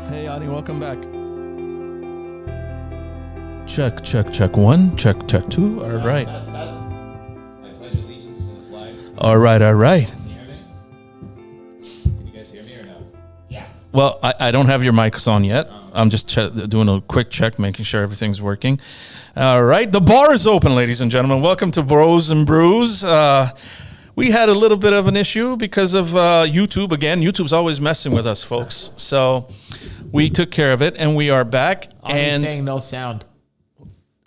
Hey, Ani, welcome back. Check, check, check. One, check, check, two. All right. I pledge allegiance to the flag. All right, all right. Can you hear me? Can you guys hear me or no? Yeah. Well, I don't have your mics on yet. I'm just doing a quick check, making sure everything's working. All right. The bar is open, ladies and gentlemen. Welcome to Bros and Brews. We had a little bit of an issue because of YouTube. Again, YouTube's always messing with us, folks. So we took care of it, and we are back. I'm saying no sound.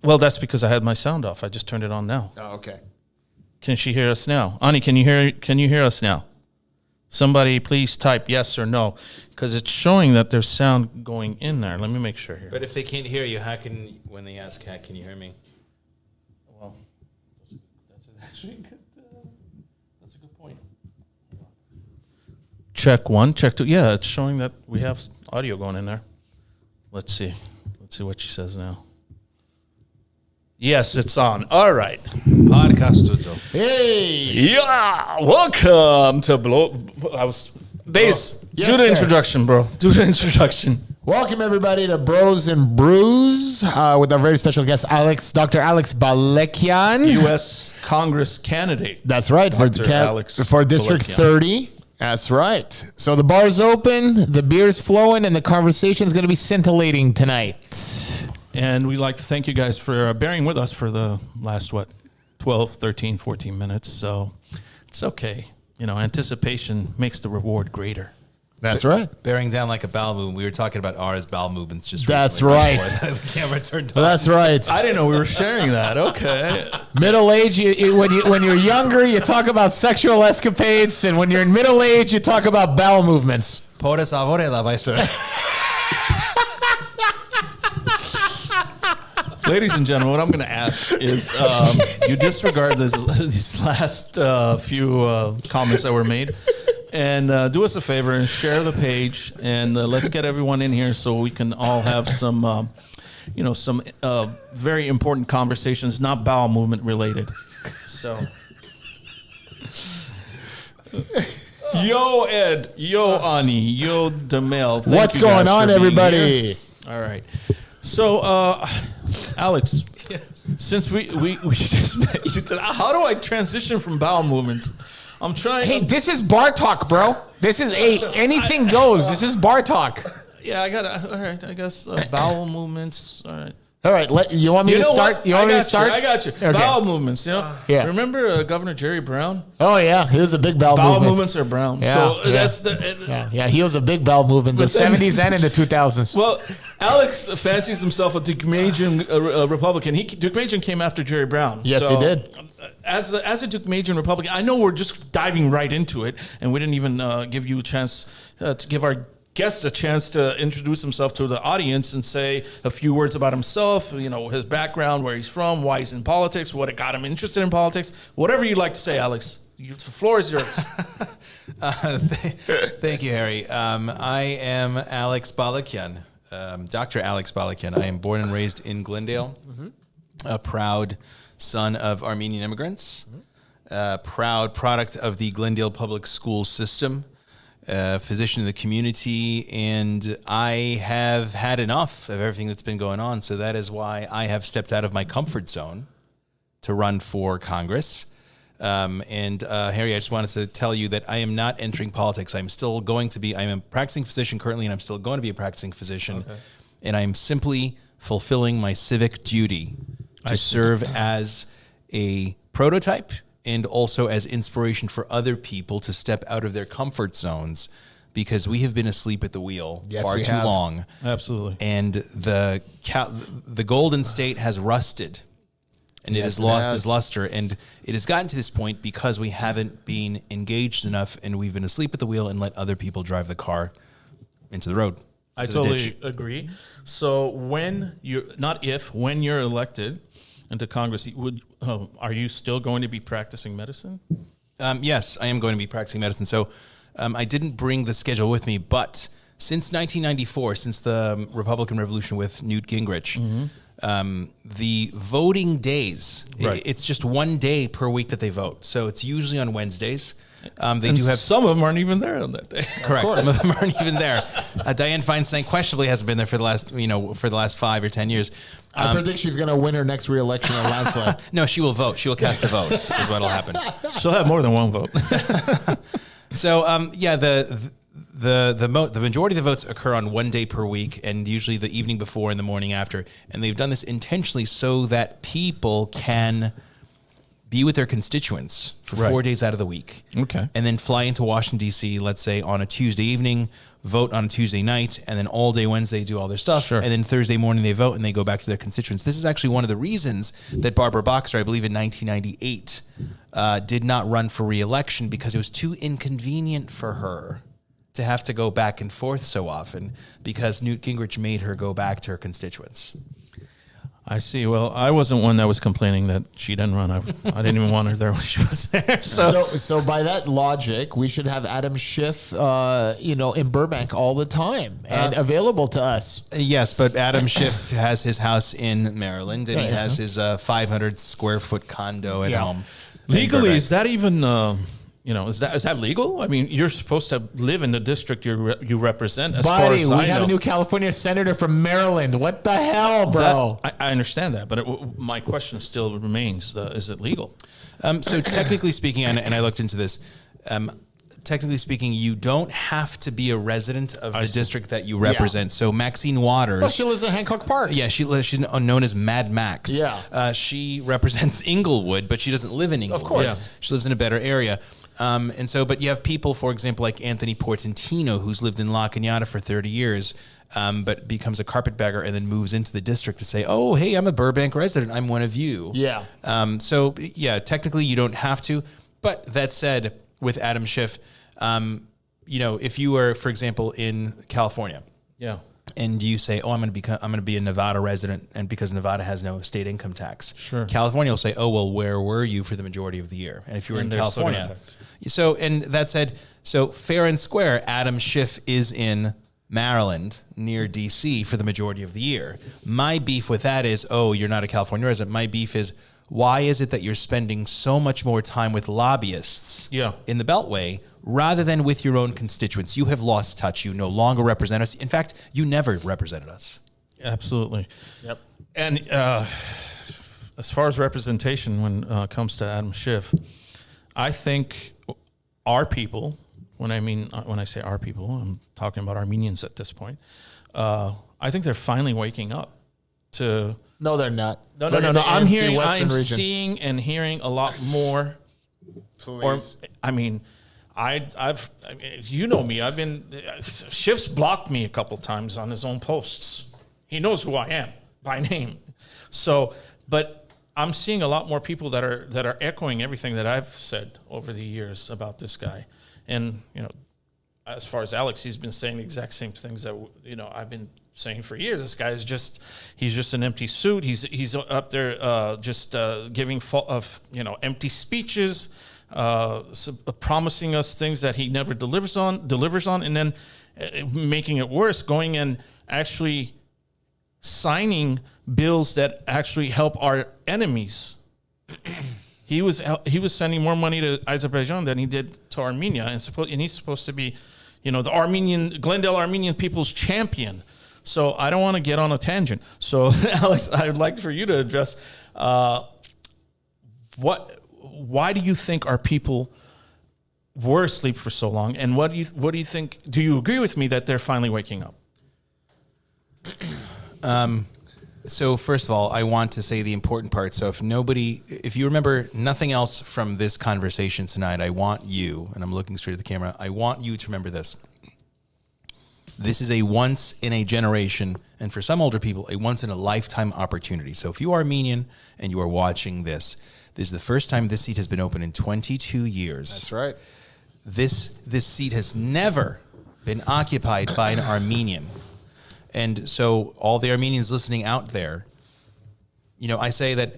Well, that's because I had my sound off. I just turned it on now. Oh, okay. Can she hear us now? Ani, can you hear us now? Somebody please type yes or no, because it's showing that there's sound going in there. Let me make sure here. But if they can't hear you, when they ask, how can you hear me? Well, that's actually good. That's a good point. Check one, check two. Yeah, it's showing that we have audio going in there. Let's see. Let's see what she says now. Yes, it's on. All right. Podcast studio. Hey. Yeah, welcome to Days. Yes, do the sir. introduction, bro. Do the introduction. Welcome, everybody, to Bros and Brews with our very special guest, Dr. Alex Balekian. U.S. Congress candidate. That's right, for District Balekian. 30. That's right. So the bar's open, the beer's flowing, and the conversation's going to be scintillating tonight. And we'd like to thank you guys for bearing with us for the last, 12, 13, 14 minutes. So it's okay. You know, anticipation makes the reward greater. That's right. Bearing down like a bowel movement. We were talking about ours bowel movements just That's recently right. before the camera turned on. That's right. I didn't know we were sharing that. Okay. Middle age, when you're younger, you talk about sexual escapades, and when you're in middle age, you talk about bowel movements. Por favor, la vice. Ladies and gentlemen, what I'm going to ask is you disregard these last few comments that were made, and do us a favor and share the page, and let's get everyone in here so we can all have some, some very important conversations, not bowel movement related. So, yo Ed, yo Ani, yo Demel. What's going on, everybody? All right. So, Alex, since we just met, you said, how do I transition from bowel movements? I'm trying. Hey, this is bar talk, bro. This is anything goes. This is bar talk. Yeah, I got to. All right, I guess bowel movements. All right. All right, you want me to start? You want me to start? I got you. Okay. Bowel movements, you know? Yeah. Remember Governor Jerry Brown? Oh, yeah. He was a big bowel movement. Movements are brown. Yeah, So yeah. that's the... Yeah, he was a big bowel movement, the 70s and in the 2000s. Well, Alex fancies himself a Deukmejian Republican. Deukmejian came after Jerry Brown. Yes, he did. As a Deukmejian Republican, I know we're just diving right into it, and we didn't even give you a chance to give our guest a chance to introduce himself to the audience and say a few words about himself, his background, where he's from, why he's in politics, what got him interested in politics, whatever you'd like to say, Alex. The floor is yours. Thank you, Harry. I am Alex Balekian, Dr. Alex Balekian. I am born and raised in Glendale, a proud son of Armenian immigrants, proud product of the Glendale public school system, physician in the community, and I have had enough of everything that's been going on. So that is why I have stepped out of my comfort zone to run for Congress. And Harry, I just wanted to tell you that I am not entering politics. I'm a practicing physician currently, and I'm still going to be a practicing physician. Okay. And I'm simply fulfilling my civic duty to serve as a prototype and also as inspiration for other people to step out of their comfort zones, because we have been asleep at the wheel far too long. Absolutely. And the Golden State has rusted, and it has lost its luster. And it has gotten to this point because we haven't been engaged enough, and we've been asleep at the wheel and let other people drive the car into the road. I totally agree. So when you're elected into Congress, are you still going to be practicing medicine? Yes, I am going to be practicing medicine. So I didn't bring the schedule with me, but since 1994, since the Republican Revolution with Newt Gingrich, the voting days, it's just one day per week that they vote. So it's usually on Wednesdays. They do have some of them aren't even there on that day. correct. Some of them aren't even there. Dianne Feinstein questionably hasn't been there for the last 5 or 10 years. I predict she's going to win her next re-election in a landslide. No, she will vote. She will cast a vote. Is what'll happen. She'll have more than one vote. So the majority of the votes occur on one day per week, and usually the evening before and the morning after. And they've done this intentionally so that people can be with their constituents for 4 days out of the week. Okay. And then fly into Washington, D.C., let's say on a Tuesday evening, vote on a Tuesday night, and then all day Wednesday do all their stuff. Sure. And then Thursday morning they vote and they go back to their constituents. This is actually one of the reasons that Barbara Boxer, I believe in 1998, did not run for re-election, because it was too inconvenient for her to have to go back and forth so often, because Newt Gingrich made her go back to her constituents. I see. Well, I wasn't one that was complaining that she didn't run. I didn't even want her there when she was there. So by that logic, we should have Adam Schiff, in Burbank all the time and available to us. Yes, but Adam Schiff has his house in Maryland, and he has his 500 square foot condo at home. Legally, is that even? Is that legal? I mean, you're supposed to live in the district you represent. As far as we have a new California senator from Maryland. What the hell, bro? I understand that, but my question still remains: is it legal? So technically speaking, and I looked into this. Technically speaking, you don't have to be a resident of the district that you represent. So Maxine Waters, Well, she lives in Hancock Park. yeah, she's known as Mad Max. Yeah. She represents Inglewood, but she doesn't live in Inglewood. Of course. Yeah. She lives in a better area. But you have people, for example, like Anthony Portantino, who's lived in La Cañada for 30 years, but becomes a carpetbagger and then moves into the district to say, oh, hey, I'm a Burbank resident. I'm one of you. Yeah. Technically you don't have to. But that said, with Adam Schiff, if you were, for example, in California, Yeah. and you say, "Oh, I'm going to be a Nevada resident," and because Nevada has no state income tax, Sure. California will say, "Oh, well, where were you for the majority of the year?" And if you were in And there's still no California, tax. and that said, so fair and square, Adam Schiff is in Maryland near DC for the majority of the year. My beef with that is, oh, you're not a California resident. My beef is, why is it that you're spending so much more time with lobbyists in the Beltway rather than with your own constituents? You have lost touch. You no longer represent us. In fact, you never represented us. Absolutely. Yep. And as far as representation when it comes to Adam Schiff, I think our people, when I say our people, I'm talking about Armenians at this point, I think they're finally waking up to... No, they're not. No. I'm I'm seeing and hearing a lot more. Please. I've you know me. I've been Schiff's blocked me a couple times on his own posts. He knows who I am by name. So, but I'm seeing a lot more people that are echoing everything that I've said over the years about this guy. And as far as Alex, he's been saying the exact same things that I've been saying for years. This guy is he's just an empty suit. He's up there giving empty speeches, promising us things that he never delivers on, and then making it worse, going and actually signing bills that actually help our enemies. He was sending more money to Azerbaijan than he did to Armenia, and he's supposed to be, the Glendale Armenian people's champion. So I don't want to get on a tangent. So Alex, I would like for you to address why do you think our people were asleep for so long, and what do you think? Do you agree with me that they're finally waking up? So first of all, I want to say the important part. So if you remember nothing else from this conversation tonight, I want you, and I'm looking straight at the camera, I want you to remember this. This is a once in a generation, and for some older people, a once in a lifetime opportunity. So if you are Armenian and you are watching this is the first time this seat has been open in 22 years. That's right. This seat has never been occupied by an Armenian. And so all the Armenians listening out there, I say that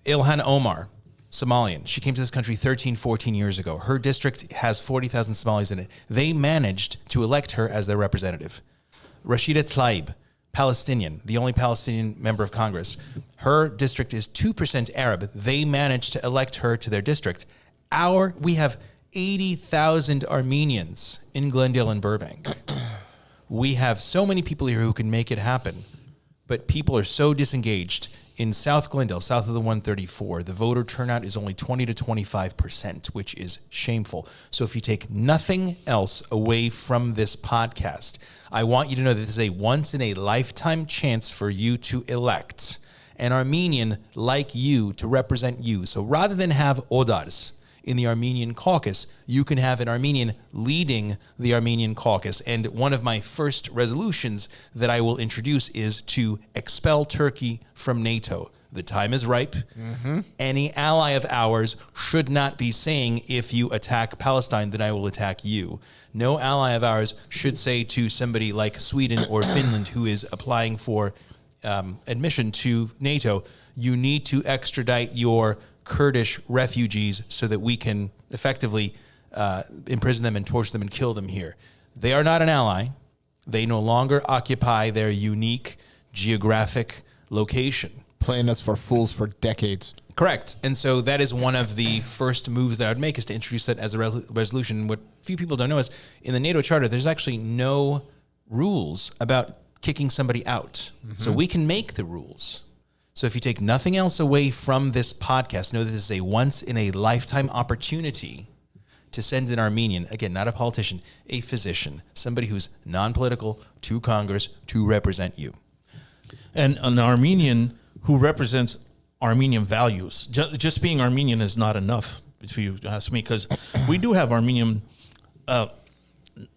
Ilhan Omar, Somalian, she came to this country 13, 14 years ago. Her district has 40,000 Somalis in it. They managed to elect her as their representative. Rashida Tlaib, Palestinian, the only Palestinian member of Congress. Her district is 2% Arab. They managed to elect her to their district. We have 80,000 Armenians in Glendale and Burbank. We have so many people here who can make it happen, but people are so disengaged. In South Glendale, south of the 134, the voter turnout is only 20 to 25%, which is shameful. So if you take nothing else away from this podcast, I want you to know that this is a once-in-a-lifetime chance for you to elect an Armenian like you to represent you. So rather than have Odars in the Armenian Caucus, you can have an Armenian leading the Armenian Caucus. And one of my first resolutions that I will introduce is to expel Turkey from NATO. The time is ripe. Any ally of ours should not be saying, if you attack Palestine, then I will attack you. No ally of ours should say to somebody like Sweden or Finland who is applying for admission to NATO, you need to extradite your Kurdish refugees so that we can effectively imprison them and torture them and kill them here. They are not an ally. They no longer occupy their unique geographic location. Playing us for fools for decades. Correct. And so that is one of the first moves that I would make, is to introduce that as a resolution. What few people don't know is in the NATO Charter, there's actually no rules about kicking somebody out. So we can make the rules. So if you take nothing else away from this podcast, know that this is a once-in-a-lifetime opportunity to send an Armenian, again, not a politician, a physician, somebody who's non-political, to Congress to represent you. And an Armenian who represents Armenian values. Just being Armenian is not enough, if you ask me, because we do have Armenian,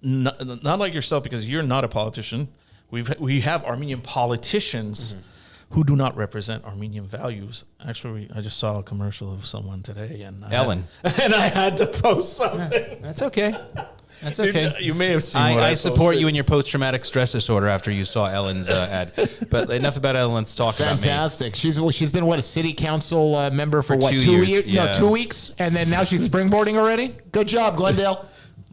not like yourself, because you're not a politician. We have Armenian politicians who do not represent Armenian values. Actually, I just saw a commercial of someone today, and Ellen. I had to post something. That's okay. That's okay. You may have seen. I support you in your post-traumatic stress disorder after you saw Ellen's ad. But enough about Ellen. Let's talk about me. Fantastic. She's been a city council member for what, 2 2 years? years? Yeah. No, 2 weeks, and then now she's springboarding already. Good job, Glendale.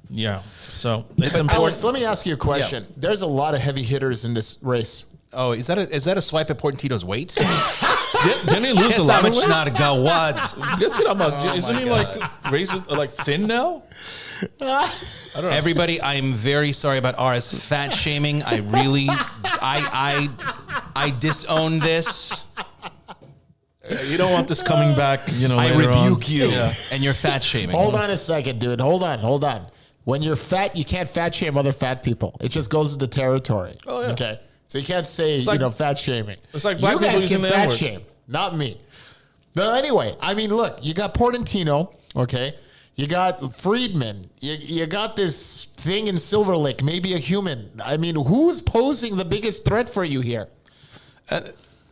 Yeah. So it's important. Alex, let me ask you a question. Yeah. There's a lot of heavy hitters in this race. Oh, is that a swipe at Portantino's weight? Didn't he lose a lot of weight? Isn't he like thin now? I don't know. Everybody, I'm very sorry about Ara's fat shaming. I really, I disown this. You don't want this coming back, I later rebuke on. you and your fat shaming. Hold on a second, dude. Hold on. When you're fat, you can't fat shame other fat people. It just goes with the territory. Oh, yeah. Okay. So you can't say, fat shaming. It's like black you people guys using can the fat N-word. shame, not me. But anyway, I mean, look, you got Portantino, okay? You got Friedman. You got this thing in Silver Lake, maybe a human. I mean, who's posing the biggest threat for you here?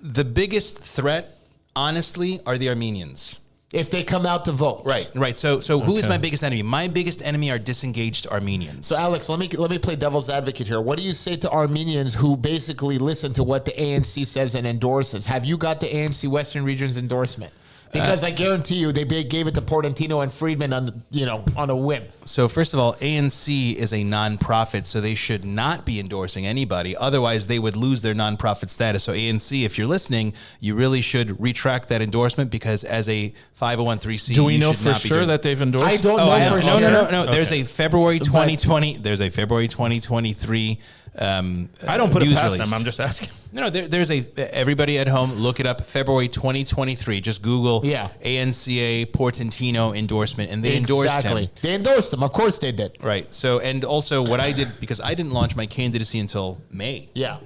The biggest threat, honestly, are the Armenians. If they come out to vote. Right. So who is my biggest enemy? My biggest enemy are disengaged Armenians. So Alex, let me play devil's advocate here. What do you say to Armenians who basically listen to what the ANC says and endorses? Have you got the ANC Western Region's endorsement? Because I guarantee you, they gave it to Portantino and Friedman on a whim. So first of all, ANC is a nonprofit, so they should not be endorsing anybody. Otherwise, they would lose their nonprofit status. So ANC, if you're listening, you really should retract that endorsement, because as a 501(c), do we you know should for not be sure that they've endorsed? I don't know for sure. No. Okay. There's a February 2020. There's a February 2023. I don't put it past them. I'm just asking. No, there's everybody at home, look it up. February 2023. Just Google ANCA Portantino endorsement, and they endorsed him. They endorsed him. Of course they did. Right. So, and also what I did, because I didn't launch my candidacy until May. Yeah.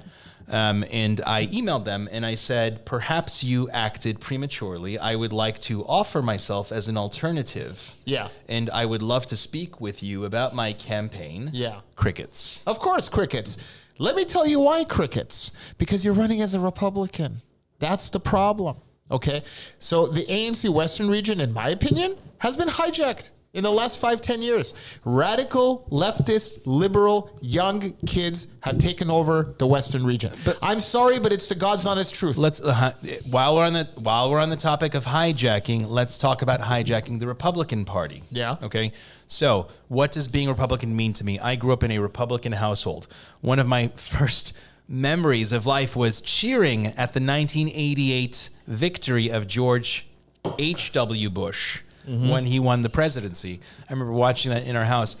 And I emailed them and I said, perhaps you acted prematurely. I would like to offer myself as an alternative. Yeah. And I would love to speak with you about my campaign. Yeah. Crickets. Of course, crickets. Let me tell you why crickets. Because you're running as a Republican. That's the problem. Okay? So the ANC Western region, in my opinion, has been hijacked in the last 5-10 years. Radical, leftist, liberal, young kids have taken over the Western region. But I'm sorry, but it's the God's honest truth. Let's while we're on the topic of hijacking, let's talk about hijacking the Republican Party. Yeah. Okay. So, what does being Republican mean to me? I grew up in a Republican household. One of my first memories of life was cheering at the 1988 victory of George H.W. Bush when he won the presidency. I remember watching that in our house.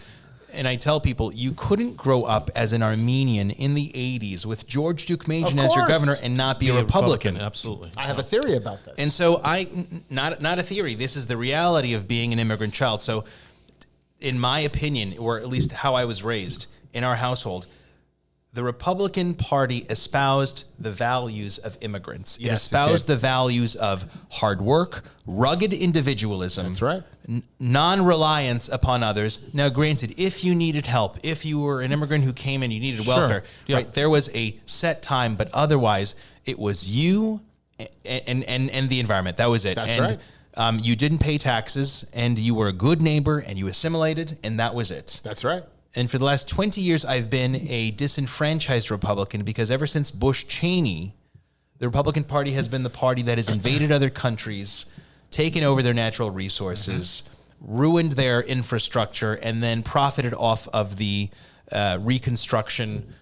And I tell people, you couldn't grow up as an Armenian in the 80s with George Deukmejian as your governor and not be a Republican. Absolutely. I have a theory about this. And so not a theory. This is the reality of being an immigrant child. So in my opinion, or at least how I was raised in our household, the Republican Party espoused the values of immigrants. It espoused the values of hard work, rugged individualism. That's right. Non-reliance upon others. Now, granted, if you needed help, if you were an immigrant who came in, you needed welfare, right? There was a set time, but otherwise, it was you and the environment. That was it. That's right. You didn't pay taxes, and you were a good neighbor, and you assimilated, and that was it. That's right. And for the last 20 years, I've been a disenfranchised Republican because ever since Bush Cheney, the Republican Party has been the party that has invaded other countries, taken over their natural resources, ruined their infrastructure, and then profited off of the reconstruction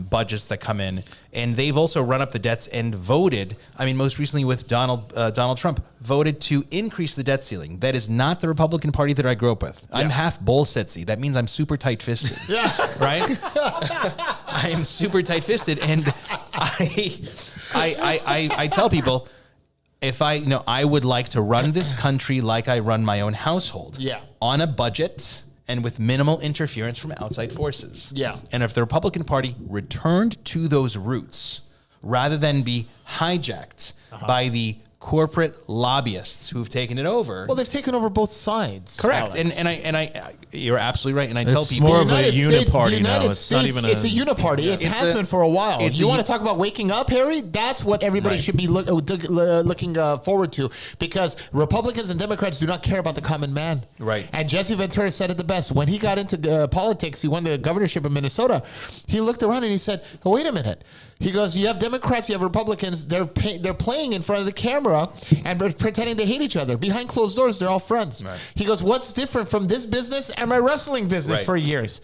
budgets that come in. And they've also run up the debts and voted, I mean, most recently with Donald Trump, voted to increase the debt ceiling. That is not the Republican Party that I grew up with. I'm half Bolsetsy. That means I'm super tight-fisted. Right? I am super tight-fisted. And I tell people, if I would like to run this country like I run my own household. Yeah. On a budget and with minimal interference from outside forces. Yeah. And if the Republican Party returned to those roots, rather than be hijacked by the corporate lobbyists who've taken it over. Well, they've taken over both sides. Correct. Alex. And I you're absolutely right. And I tell It's people more of a United uniparty States- now. United It's not States, even it's a uniparty. It has been for a while. it's You a want u- to talk about waking up, Harry? That's what everybody Right. should be looking forward to, because Republicans and Democrats do not care about the common man. Right. And Jesse Ventura said it the best. When he got into politics, he won the governorship of Minnesota. He looked around and he said, oh, wait a minute. He goes, you have Democrats, you have Republicans. They're playing in front of the camera and pretending they hate each other. Behind closed doors, they're all friends. Right. He goes, what's different from this business and my wrestling business Right. for years?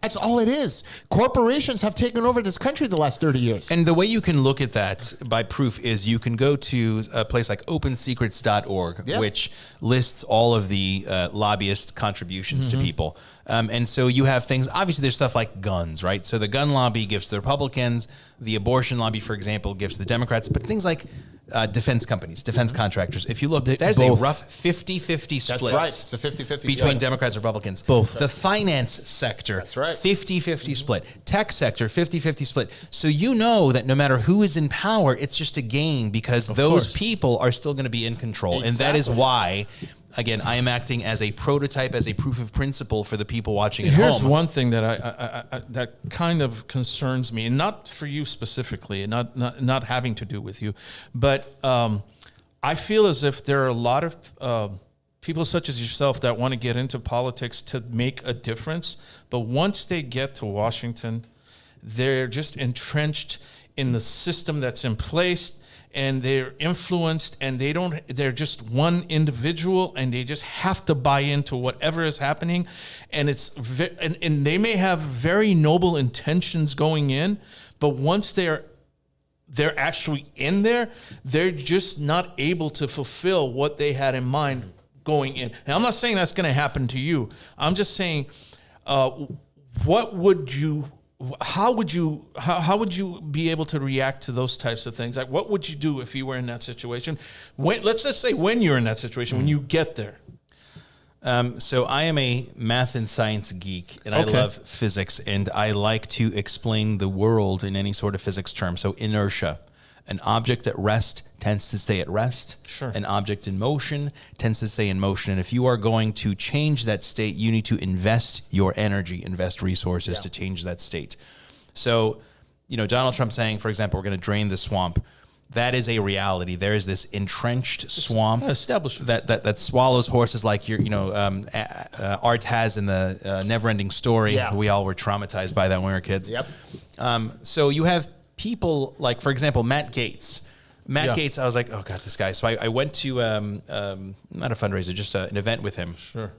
That's all it is. Corporations have taken over this country the last 30 years. And the way you can look at that by proof is you can go to a place like opensecrets.org, Yep. which lists all of the lobbyist contributions to people. And so you have things, obviously there's stuff like guns, right? So the gun lobby gives the Republicans, the abortion lobby, for example, gives the Democrats, but things like defense companies, defense contractors. If you look, there's a both. rough 50-50 split. That's right. It's a 50-50 between split. Democrats and Republicans. Both. The finance sector, That's right. 50-50 split. Tech sector, 50-50 split. So you know that no matter who is in power, it's just a game because those course. people are still going to be in control. And that is Exactly. why, again, I am acting as a prototype, as a proof of principle for the people watching at Here's home. one thing that I that kind of concerns me, and not for you specifically, and not having to do with you, but I feel as if there are a lot of people such as yourself that want to get into politics to make a difference, but once they get to Washington, they're just entrenched in the system that's in place. And they're influenced, and they're just one individual, and they just have to buy into whatever is happening. And and they may have very noble intentions going in, but once they're actually in there, they're just not able to fulfill what they had in mind going in. And I'm not saying that's going to happen to you. I'm just saying, how would you be able to react to those types of things? Like, what would you do if you were in that situation? Let's just say when you're in that situation, when you get there. So I am a math and science geek, and I love physics, and I like to explain the world in any sort of physics term. So inertia. An object at rest tends to stay at rest. Sure. An object in motion tends to stay in motion. And if you are going to change that state, you need to invest your energy, invest resources to change that state. So, Donald Trump saying, for example, we're going to drain the swamp. That is a reality. There is this entrenched swamp Established. that swallows horses, like Art has in the Neverending Story. Yeah. We all were traumatized by that when we were kids. Yep. So you have people like, for example, Matt Gaetz. Gaetz, I was like, oh God, this guy. So I went to not a fundraiser, just an event with him. Sure.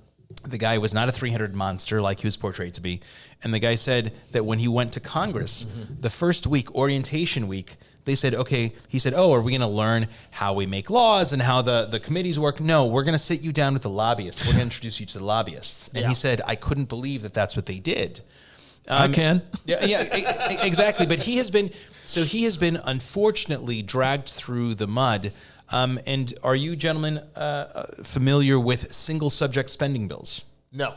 The guy was not a 300 monster like he was portrayed to be. And the guy said that when he went to Congress, the first week, orientation week, They said, okay, he said, oh, are we going to learn how we make laws and how the committees work? No, we're going to sit you down with the lobbyists. We're going to introduce you to the lobbyists. And he said, I couldn't believe that that's what they did. I can. Yeah, exactly. But he has been unfortunately dragged through the mud. And are you gentlemen familiar with single subject spending bills? No.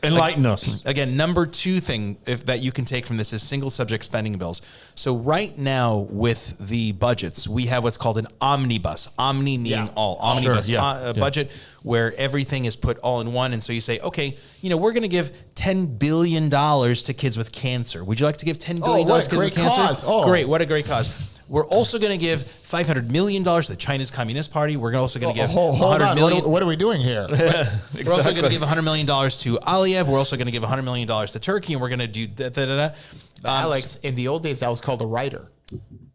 Enlighten us. Again, number 2 thing that you can take from this is single subject spending bills. So right now with the budgets, we have what's called an omnibus. Omni meaning all. Omnibus budget where everything is put all in one. And so you say, okay, we're going to give $10 billion to kids with cancer. Would you like to give $10 billion to kids with cancer? Cause. Oh. Great. What a great cause. We're also going to give $500 million to the Chinese Communist Party. We're also going to give $100 million. What are we doing here? Exactly. We're also going to give $100 million to Aliyev. We're also going to give $100 million to Turkey, and we're going to do Alex, in the old days, that was called a writer.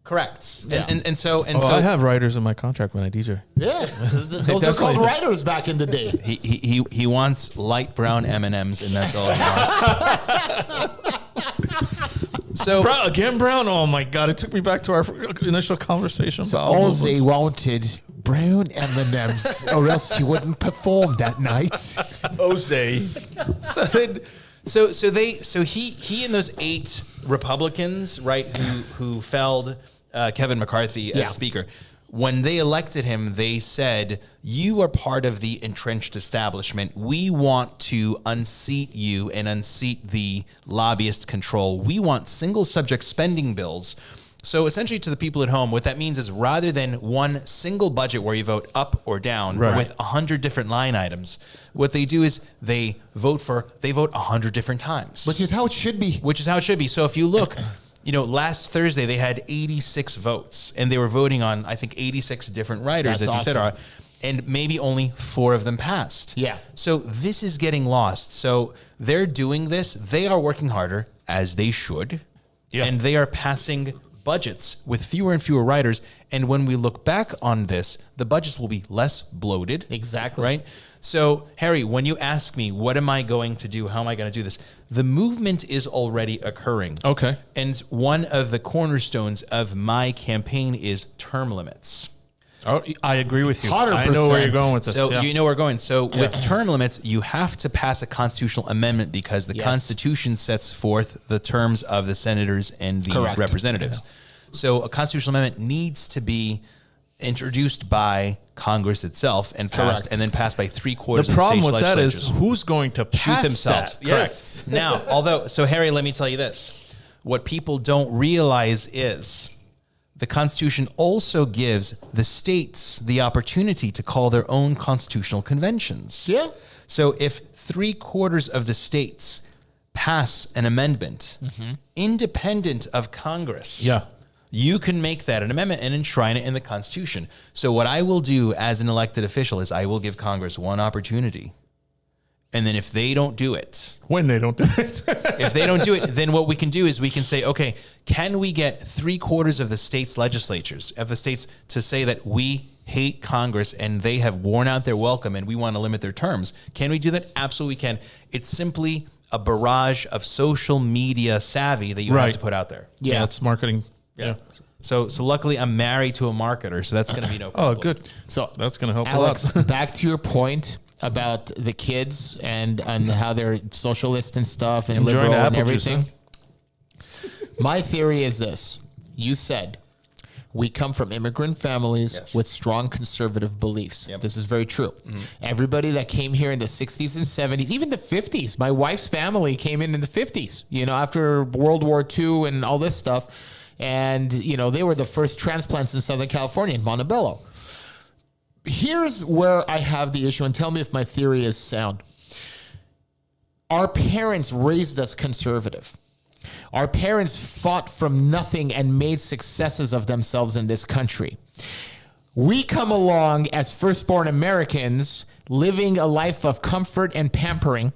Correct. Yeah. And so I have writers in my contract when I DJ. Yeah, those are called writers back in the day. He wants light brown M&Ms, and that's all he wants. So brown. Oh my God! It took me back to our initial conversation. All they wanted brown M&Ms, or else he wouldn't perform that night. Jose. So he and those 8 Republicans, right, who felled Kevin McCarthy as Speaker. When they elected him, they said, you are part of the entrenched establishment. We want to unseat you and unseat the lobbyist control. We want single subject spending bills. So essentially to the people at home, what that means is rather than one single budget where you vote up or down with 100 different line items, what they do is they vote 100 different times. Which is how it should be. So if you look... last Thursday they had 86 votes, and they were voting on, I think, 86 different writers, That's as you said, and maybe only 4 of them passed. Yeah. So this is getting lost. So they're doing this. They are working harder, as they should, and they are passing budgets with fewer and fewer writers. And when we look back on this, the budgets will be less bloated. Exactly. Right? So, Harry, when you ask me, what am I going to do? How am I going to do this? The movement is already occurring. Okay. And one of the cornerstones of my campaign is term limits. Oh, I agree with you. 100%. I know where you're going with this. So you know where we're going. So with term limits, you have to pass a constitutional amendment because the Constitution sets forth the terms of the senators and the representatives. Yeah. So a constitutional amendment needs to be introduced by Congress itself and passed, and then passed by 3/4 of the problem state with that legislatures. is who's going to pass shoot themselves. that? Yes. Now, so Harry, let me tell you this. What people don't realize is the Constitution also gives the states the opportunity to call their own constitutional conventions. Yeah. So if 3/4 of the states pass an amendment independent of Congress, you can make that an amendment and enshrine it in the Constitution. So what I will do as an elected official is I will give Congress one opportunity. And then if they don't do it, when they don't do it, if they don't do it, then what we can do is we can say, okay, can we get 3/4 of the states' legislatures, of the states, to say that we hate Congress and they have worn out their welcome and we want to limit their terms? Can we do that? Absolutely can. It's simply a barrage of social media savvy that you have to put out there. Yeah, it's marketing. Yeah. So luckily I'm married to a marketer, so that's going to be no problem. Oh, good. So that's going to help Alex, a lot. back to your point about the kids and how they're socialist and stuff and Enjoying liberal and apple juice, everything. My theory is this. You said we come from immigrant families with strong conservative beliefs. Yep. This is very true. Everybody that came here in the 60s and 70s, even the 50s, my wife's family came in the 50s, after World War II and all this stuff. And, they were the first transplants in Southern California, in Montebello. Here's where I have the issue, and tell me if my theory is sound. Our parents raised us conservative. Our parents fought from nothing and made successes of themselves in this country. We come along as firstborn Americans, living a life of comfort and pampering.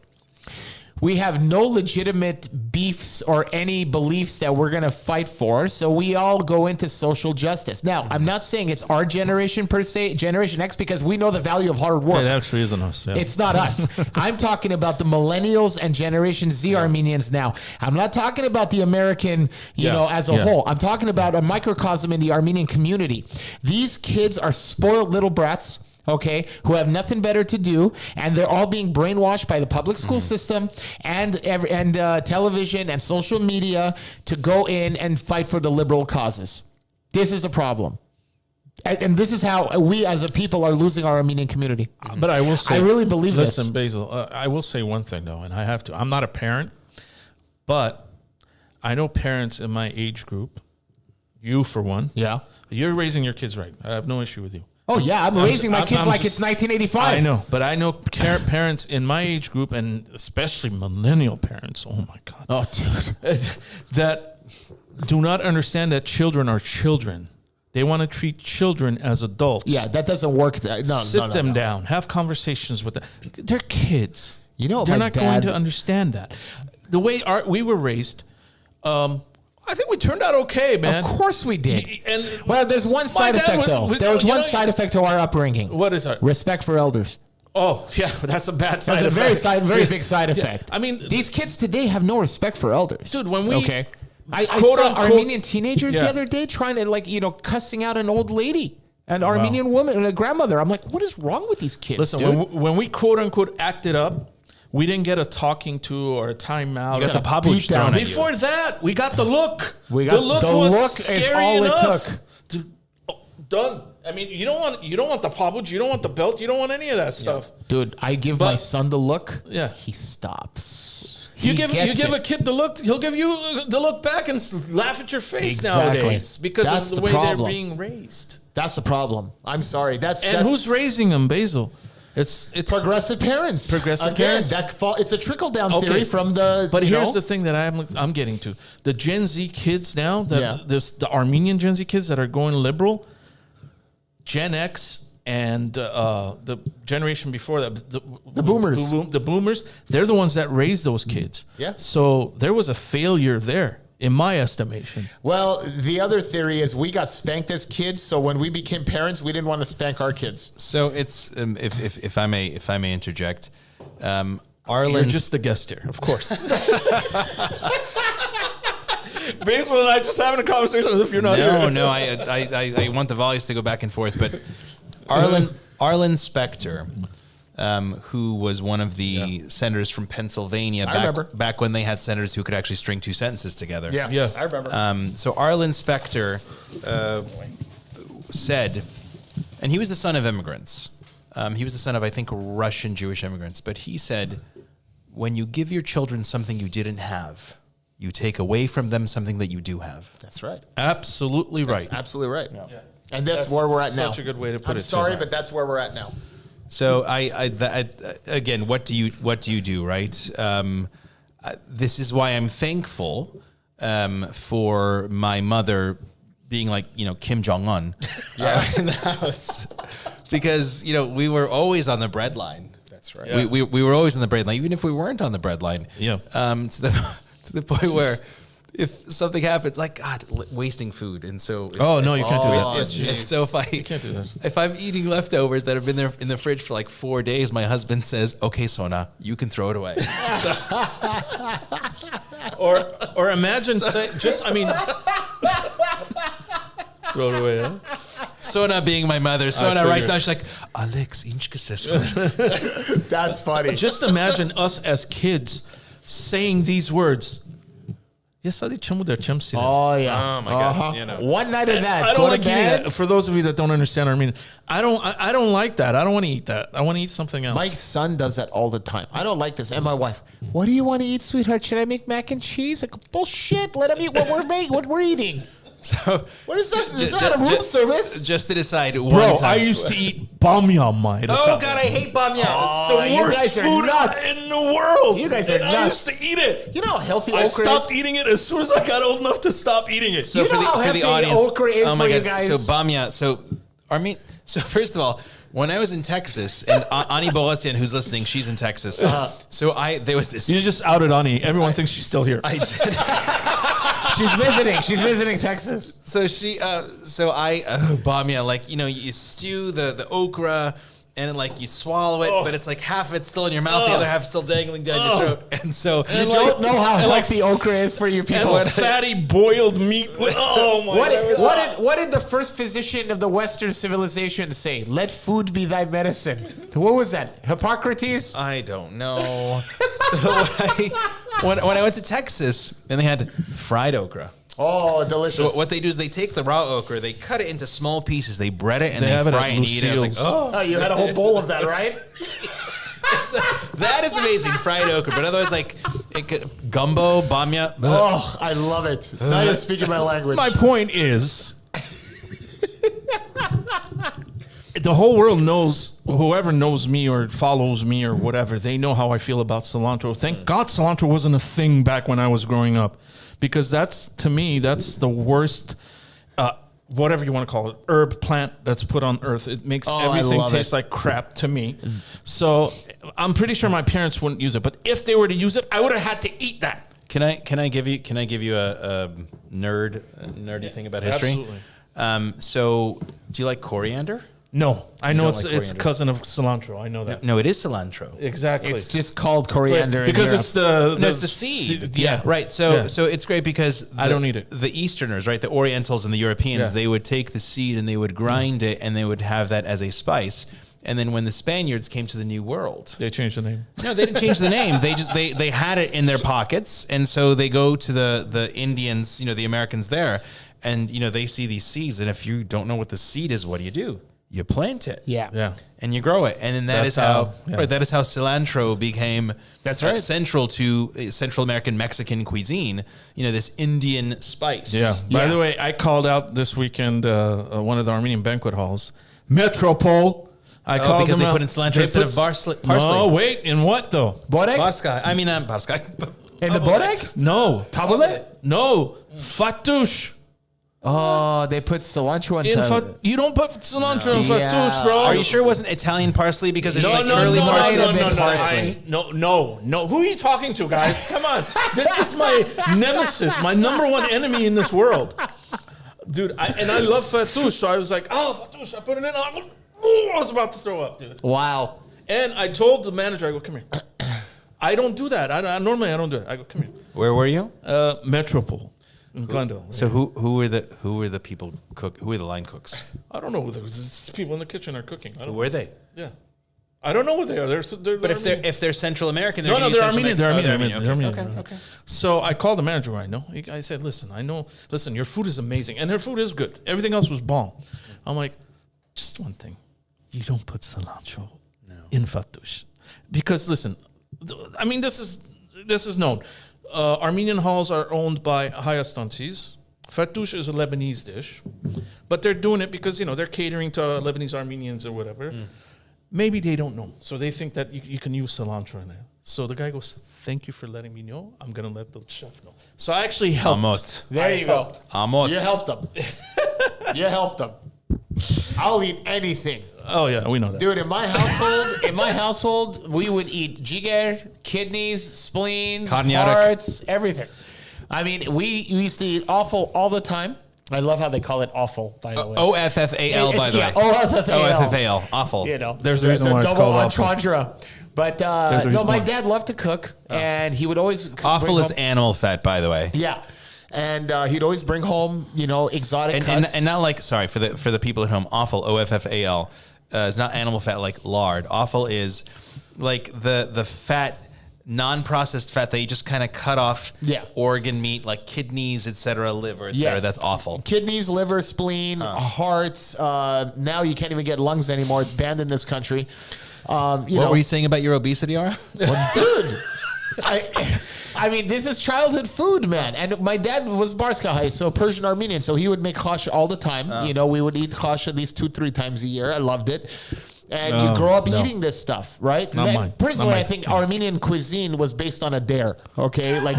We have no legitimate beefs or any beliefs that we're going to fight for. So we all go into social justice. Now, I'm not saying it's our generation per se, Generation X, because we know the value of hard work. It actually isn't us. Yeah. It's not us. I'm talking about the millennials and Generation Z Armenians now. I'm not talking about the American, as a whole. I'm talking about a microcosm in the Armenian community. These kids are spoiled little brats, okay, who have nothing better to do, and they're all being brainwashed by the public school system and television and social media to go in and fight for the liberal causes. This is the problem. And this is how we as a people are losing our Armenian community. But I will say, I really believe this. Listen, Basil, I will say one thing though, and I have to. I'm not a parent, but I know parents in my age group. You for one. Yeah. You're raising your kids right. I have no issue with you. Oh yeah, I'm raising my kids like it's 1985. I know, but I know parents in my age group, and especially millennial parents. Oh my God. Oh, dude. That do not understand that children are children. They want to treat children as adults. Yeah, that doesn't work. Sit them down. Have conversations with them. They're kids. They're not going to understand that. The way we were raised, I think we turned out okay, man. Of course we did. And well, there's one side effect, though. There was one side effect to our upbringing. What is that? Respect for elders. Oh, yeah, that's a bad side effect. That's a very big side effect. I mean, these kids today have no respect for elders. Dude, when we... Okay. I saw Armenian teenagers the other day trying to, cussing out an old lady, an Armenian woman, and a grandmother. I'm like, what is wrong with these kids? Listen, when we quote-unquote acted up, we didn't get a talking to or a timeout. You got the pabuch thrown at you. Before that, we got the look. The look was scary is all enough. it took. Done. I mean, you don't want the pabuch, you don't want the belt, you don't want any of that stuff. Dude, I give my son the look. Yeah. He stops. You give a kid the look, he'll give you the look back and laugh at your face nowadays because of the way they're being raised. That's the problem. I'm sorry. That's who's raising them, Basil? It's progressive parents. Parents. It's a trickle down theory from the. But here's the thing that I'm getting to: the Gen Z kids now, the Armenian Gen Z kids that are going liberal, Gen X and the generation before that, the boomers, the boomers, they're the ones that raised those kids. Yeah. So there was a failure there, in my estimation. Well, the other theory is we got spanked as kids, so when we became parents, we didn't want to spank our kids. So it's if I may interject, You're Arlen's just the guest here, of course. Basil and I just having a conversation as if you're not here. No, I want the volleys to go back and forth, but Arlen Specter, who was one of the senators from Pennsylvania back when they had senators who could actually string two sentences together. Yeah, I remember. So Arlen Specter said, and he was the son of immigrants. He was the son of, I think, Russian Jewish immigrants. But he said, when you give your children something you didn't have, you take away from them something that you do have. That's right. Absolutely right. That's absolutely right. Yeah. And that's where we're at now. Such a good way to put it. I'm sorry, but that's where we're at now. So again, what do you do, right? This is why I'm thankful for my mother being like, Kim Jong-un in the house, because we were always on the bread line. That's right. Yeah. We were always on the bread line, even if we weren't on the bread line. Yeah. To the point where, if something happens, like God, wasting food, and so. You can't do that. So you can't do that. If I'm eating leftovers that have been there in the fridge for like 4 days, my husband says, "Okay, Sona, you can throw it away." or imagine throw it away. Huh? Sona being my mother, Sona right now, she's like, Alex, That's funny. Just imagine us as kids saying these words. Oh yeah. Oh my God. One night of that. I don't want to eat. For those of you that don't understand Armenian, I don't like that. I don't want to eat that. I want to eat something else. My son does that all the time. I don't like this. And my wife, what do you want to eat, sweetheart? Should I make mac and cheese? Like, bullshit. Let him eat what we're eating. So what is this? Is that a room service? Just to decide, bro, I used to eat bamyam. Oh God, I hate bamyam. It's the worst food in the world. You guys are nuts. I used to eat it. You know how healthy I okra is? stopped eating it as soon as I got old enough to stop eating it. So you know how healthy okra is for you guys? So bamya. So first of all, when I was in Texas, and Ani Balekian, who's listening, she's in Texas. So there was this. You just outed Ani. Everyone thinks she's still here. I did. She's visiting Texas. So bamia, like, you stew the okra, and then, like, you swallow it, but it's like half of it's still in your mouth, the other half still dangling down your throat. And so You don't know how healthy okra is for you people. And fatty boiled meat. Oh my God. What did the first physician of the Western civilization say? Let food be thy medicine. What was that? Hippocrates? I don't know. when I went to Texas, and they had fried okra. Oh, delicious. So what they do is they take the raw okra, they cut it into small pieces, they bread it, and They they have it fry at it and eat it. I was like, Lucille's. Oh, you had a whole bowl of that, right? that is amazing, fried okra. But otherwise, like gumbo, bamia. Oh, I love it. Now you're speaking my language. My point is, the whole world knows, whoever knows me or follows me or whatever, they know how I feel about cilantro. Thank God cilantro wasn't a thing back when I was growing up, because to me, that's the worst, whatever you want to call it, herb plant that's put on earth. It makes everything taste like crap to me. So I'm pretty sure my parents wouldn't use it, but if they were to use it, I would have had to eat that. Can I give you a nerdy thing about history? Absolutely. So do you like coriander? No, I know it's like it's coriander. cousin of cilantro. I know that. No, it is cilantro. Exactly. It's just called coriander. because in it's Europe. It's the seed. Yeah. Right. So it's great because I don't eat it. The Easterners, right, the Orientals and the Europeans, they would take the seed and they would grind it and they would have that as a spice. And then when the Spaniards came to the New World, They changed the name. no, they didn't change the name. They had it in their pockets, and so they go to the Indians, the Americans there, and they see these seeds, and if you don't know what the seed is, what do? You plant it. Yeah. And you grow it, and then that is how cilantro became. That's right. Central to Central American Mexican cuisine. This Indian spice. Yeah. By the way, I called out this weekend one of the Armenian banquet halls, Metropole. I called because them they out. put in cilantro instead of parsley. No, wait. In what though? Bodeg? Barska. I mean, barska. In the bodeg? No. Tabule? No. Fatouche. Oh, they put cilantro on You don't put cilantro in Yeah. fatouche, bro. Are you sure it wasn't Italian parsley? Because there's No, like no, curly no, parsley. no, no, no, parsley. no. Who are you talking to, guys? Come on. This is my nemesis, my number one enemy in this world. Dude, I love fatouche, so I was like, fatouche, I put it in. I was about to throw up, dude. Wow. And I told the manager, I go, come here. I don't do that. Normally I don't do it. I go, come here. Where were you? Metropole in Glendale. So who were the people cook? Who were the line cooks? I don't know who people in the kitchen are cooking. I don't Who were they? Yeah. I don't know what they are. They're But if they're Central American, they're Armenian. They're Armenian. Okay. So I called the manager. I know. I said, listen, your food is amazing, and their food is good. Everything else was bomb. I'm like, just one thing, you don't put cilantro in fatouche, because listen, I mean this is known. Armenian halls are owned by Hayastansis. Fatouche is a Lebanese dish, but they're doing it because they're catering to Lebanese Armenians or whatever. Maybe they don't know, so they think that you can use cilantro in there. So the guy goes, "Thank you for letting me know. I'm gonna let the chef know." So I actually helped. Amot. There you go. Amot. You helped them. You helped them. I'll eat anything. Oh yeah, we know that. Dude, in my household, we would eat jiger, kidneys, spleen, Carniatic. hearts, everything. I mean, we used to eat offal all the time. I love how they call it offal, by the way. OFFAL, by the way. OFFAL. Awful. There's a reason why it's called awful. entendre. But my dad loved to cook, and he would always Offal is animal fat, by the way. yeah. And he'd always bring home, exotic cuts. And not like, sorry, for the people at home, offal, OFFAL, is not animal fat like lard. Offal is like the fat, non-processed fat that you just kind of cut off organ meat, like kidneys, etc., liver, etc. Yes. That's awful. Kidneys, liver, spleen, hearts. Now you can't even get lungs anymore. It's banned in this country. What were you saying about your obesity, Ara? Dude, I mean, this is childhood food, man. And my dad was Barskahai, so Persian Armenian. So he would make khash all the time. We would eat khash at least 2-3 times a year. I loved it. And you grow up eating this stuff, right? Not mine. Personally, Not mine. I think Armenian cuisine was based on a dare. Okay, like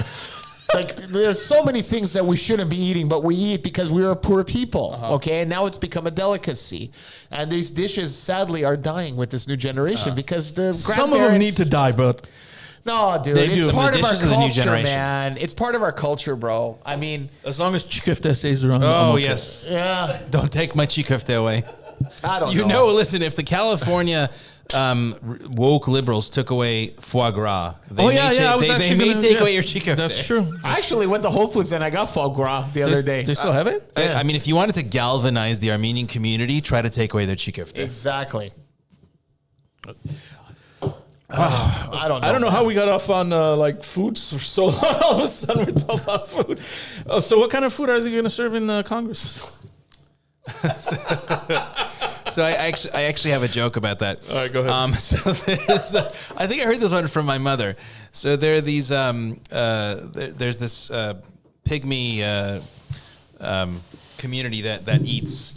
Like, there's so many things that we shouldn't be eating, but we eat because we are poor people, okay? And now it's become a delicacy. And these dishes, sadly, are dying with this new generation because the Some of them need to die, but No, dude, They it's do. part The of our dishes of the new culture, generation. man. It's part of our culture, bro. I mean, as long as chikifte stays around. Oh, I'm okay. yes. yeah, Don't take my chikofte away. I don't You know. listen, if the California woke liberals took away foie gras, they Oh, may yeah, yeah. I was they actually may gonna- take yeah. away your chikofte. That's true. I actually went to Whole Foods and I got foie gras the other day. They still have it? I mean, if you wanted to galvanize the Armenian community, try to take away their chikofte. Exactly. I don't know. I don't know how we got off on like foods for so long. All of a sudden, we're talking about food. So, what kind of food are they going to serve in Congress? So I actually have a joke about that. All right, go ahead. So there's, I think I heard this one from my mother. So there are these, there's this pygmy community that eats,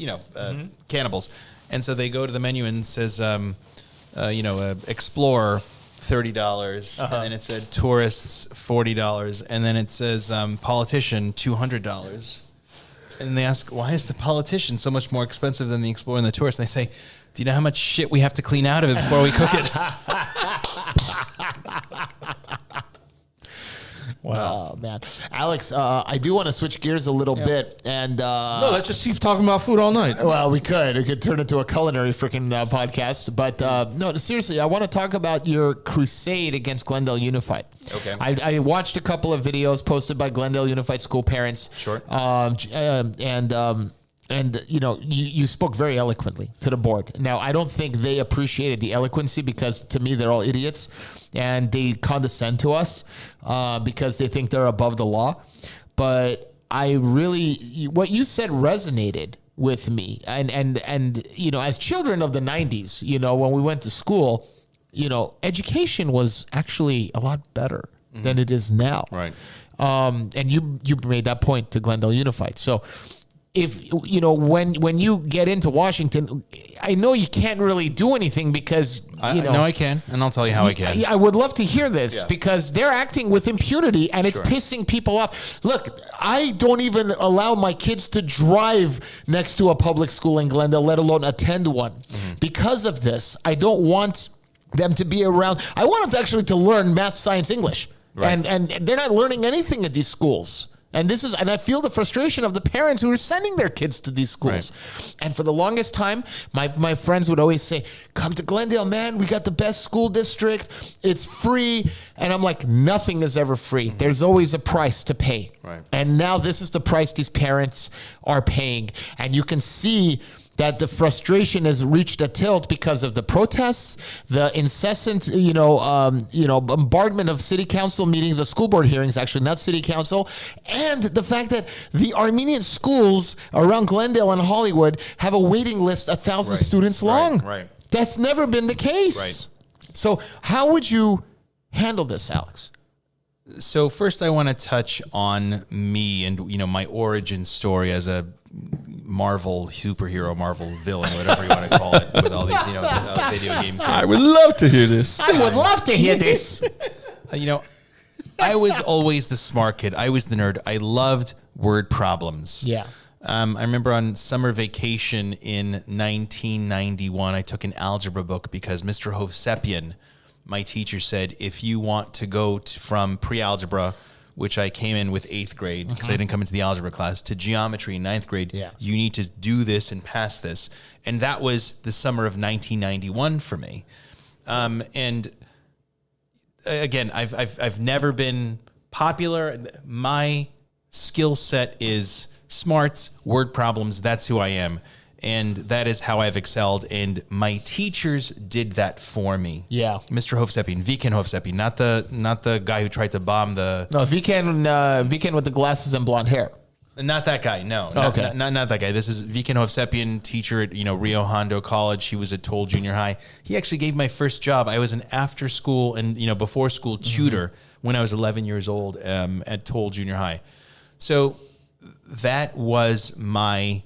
cannibals, and so they go to the menu and it says, explore $30, and then it said tourists $40, and then it says politician $200. And they ask, why is the politician so much more expensive than the explorer and the tourist? And they say, do you know how much shit we have to clean out of it before we cook it? Wow, man. Alex, I do want to switch gears a little bit. And No, let's just keep talking about food all night. well, we could. It could turn into a culinary freaking podcast. But no, seriously, I want to talk about your crusade against Glendale Unified. Okay. I watched a couple of videos posted by Glendale Unified school parents. Sure. And you spoke very eloquently to the board. Now, I don't think they appreciated the eloquency because to me they're all idiots, and they condescend to us because they think they're above the law. But I really, what you said resonated with me, and as children of the '90s, when we went to school, education was actually a lot better than it is now. Right. And you made that point to Glendale Unified. So if when you get into Washington, I know you can't really do anything because No, I can, and I'll tell you how I can. I would love to hear this Yeah. because they're acting with impunity and it's Sure. pissing people off. Look, I don't even allow my kids to drive next to a public school in Glendale, let alone attend one. Because of this, I don't want them to be around. I want them to actually to learn math, science, English. Right. And they're not learning anything at these schools. And I feel the frustration of the parents who are sending their kids to these schools. Right. And for the longest time, my friends would always say, come to Glendale, man. We got the best school district. It's free. And I'm like, nothing is ever free. There's always a price to pay. Right. And now this is the price these parents are paying. And you can see that the frustration has reached a tilt because of the protests, the incessant, bombardment of city council meetings, of school board hearings, actually, not city council, and the fact that the Armenian schools around Glendale and Hollywood have a waiting list 1,000 students long. Right. That's never been the case. Right. So how would you handle this, Alex? So first, I want to touch on me and my origin story as a Marvel superhero, Marvel villain, whatever you want to call it, with all these video games. I would love to hear this. I would love to hear this. I was always the smart kid. I was the nerd. I loved word problems. Yeah. I remember on summer vacation in 1991, I took an algebra book because Mr. Hovsepian, my teacher, said, if you want to go from pre-algebra, which I came in with 8th grade because I didn't come into the algebra class, to geometry in 9th grade, you need to do this and pass this. And that was the summer of 1991 for me. And again, I've never been popular. My skill set is smarts, word problems. That's who I am. And that is how I've excelled. And my teachers did that for me. Yeah. Mr. Hovsepian, Viken Hovsepian, not the guy who tried to bomb the... No, Viken with the glasses and blonde hair. Not that guy, no. Okay. Not that guy. This is Viken Hovsepian, teacher at Rio Hondo College. He was at Toll Junior High. He actually gave my first job. I was an after school and before school tutor when I was 11 years old at Toll Junior High. So that was my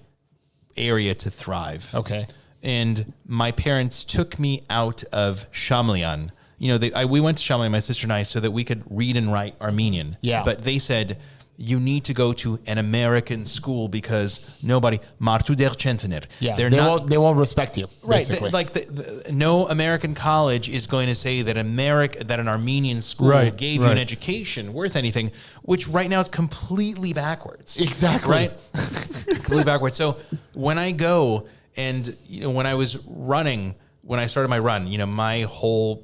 area to thrive. Okay. And my parents took me out of Shamlian. we went to Shamli, my sister and I, so that we could read and write Armenian. Yeah. But they said, you need to go to an American school because nobody, Martu der Centener. Yeah, They're they not, won't respect you. right. Basically. No American college is going to say that that an Armenian school gave you an education worth anything, which right now is completely backwards. Exactly. Right? Completely backwards. So when I go and, when I was running, when I started my run, my whole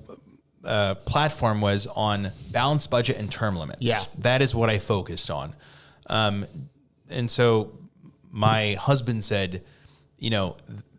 platform was on balanced budget and term limits. Yeah. That is what I focused on. And so my husband said,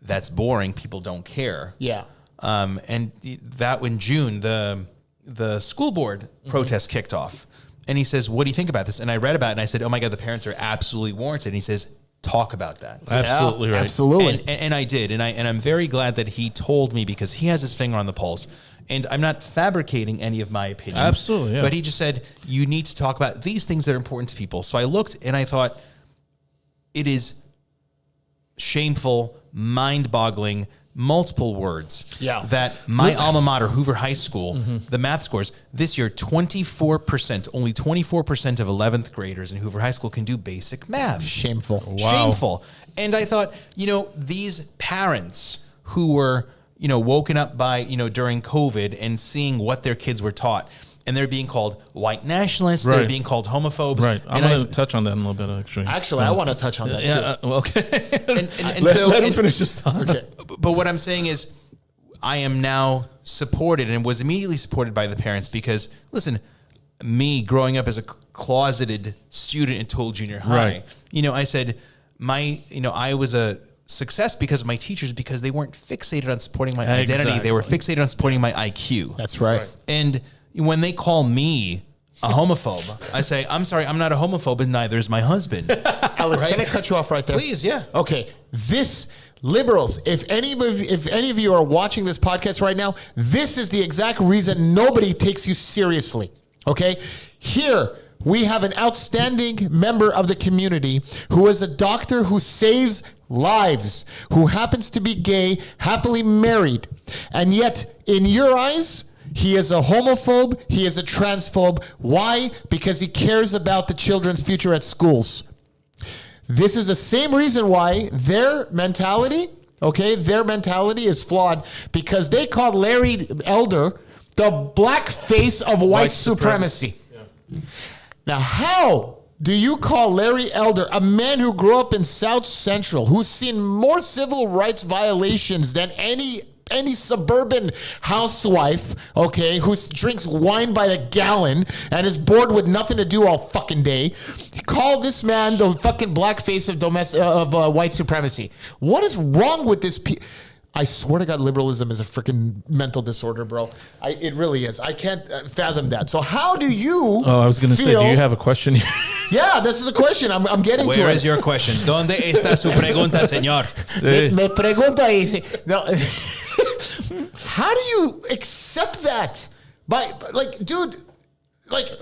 that's boring. People don't care. Yeah. And that in June, the school board protest kicked off. And he says, what do you think about this? And I read about it and I said, oh my God, the parents are absolutely warranted. And he says, talk about that. Absolutely right. Absolutely. And I did. And I'm very glad that he told me because he has his finger on the pulse. And I'm not fabricating any of my opinions. Absolutely, yeah. But he just said, you need to talk about these things that are important to people. So I looked and I thought, it is shameful, mind-boggling, multiple words that my alma mater, Hoover High School, the math scores, this year, 24%, only 24% of 11th graders in Hoover High School can do basic math. Shameful. Wow. Shameful. And I thought, these parents who were, woken up by, during COVID and seeing what their kids were taught, and they're being called white nationalists, they're being called homophobes. Right. I'm going to touch on that in a little bit, actually. Actually, I want to touch on that too. Okay. and Let him finish his thought. Okay. But what I'm saying is, I am now supported and was immediately supported by the parents because, listen, me growing up as a closeted student in Toll Junior High, I said, I was a success because of my teachers because they weren't fixated on supporting my identity. They were fixated on supporting my IQ. That's right. And when they call me a homophobe, I say, I'm sorry, I'm not a homophobe, and neither is my husband. Alex, can I cut you off right there? Please, yeah. Okay. Liberals, if any of you are watching this podcast right now, this is the exact reason nobody takes you seriously. Okay? Here, we have an outstanding member of the community who is a doctor who saves lives, who happens to be gay, happily married. And yet, in your eyes, he is a homophobe, he is a transphobe. Why? Because he cares about the children's future at schools. This is the same reason why their mentality is flawed, because they call Larry Elder the black face of white supremacy. Yeah. Now, how do you call Larry Elder, a man who grew up in South Central, who's seen more civil rights violations than any suburban housewife, okay, who drinks wine by the gallon and is bored with nothing to do all fucking day, call this man the fucking blackface of white supremacy? What is wrong with this? I swear to God, liberalism is a freaking mental disorder, bro. It really is. I can't fathom that. So how do you I was going to say, do you have a question? Yeah, this is a question. I'm getting to it. Where is your question? ¿Dónde está su pregunta, señor? Sí. Me pregunta dice, no. How do you accept that? Dude,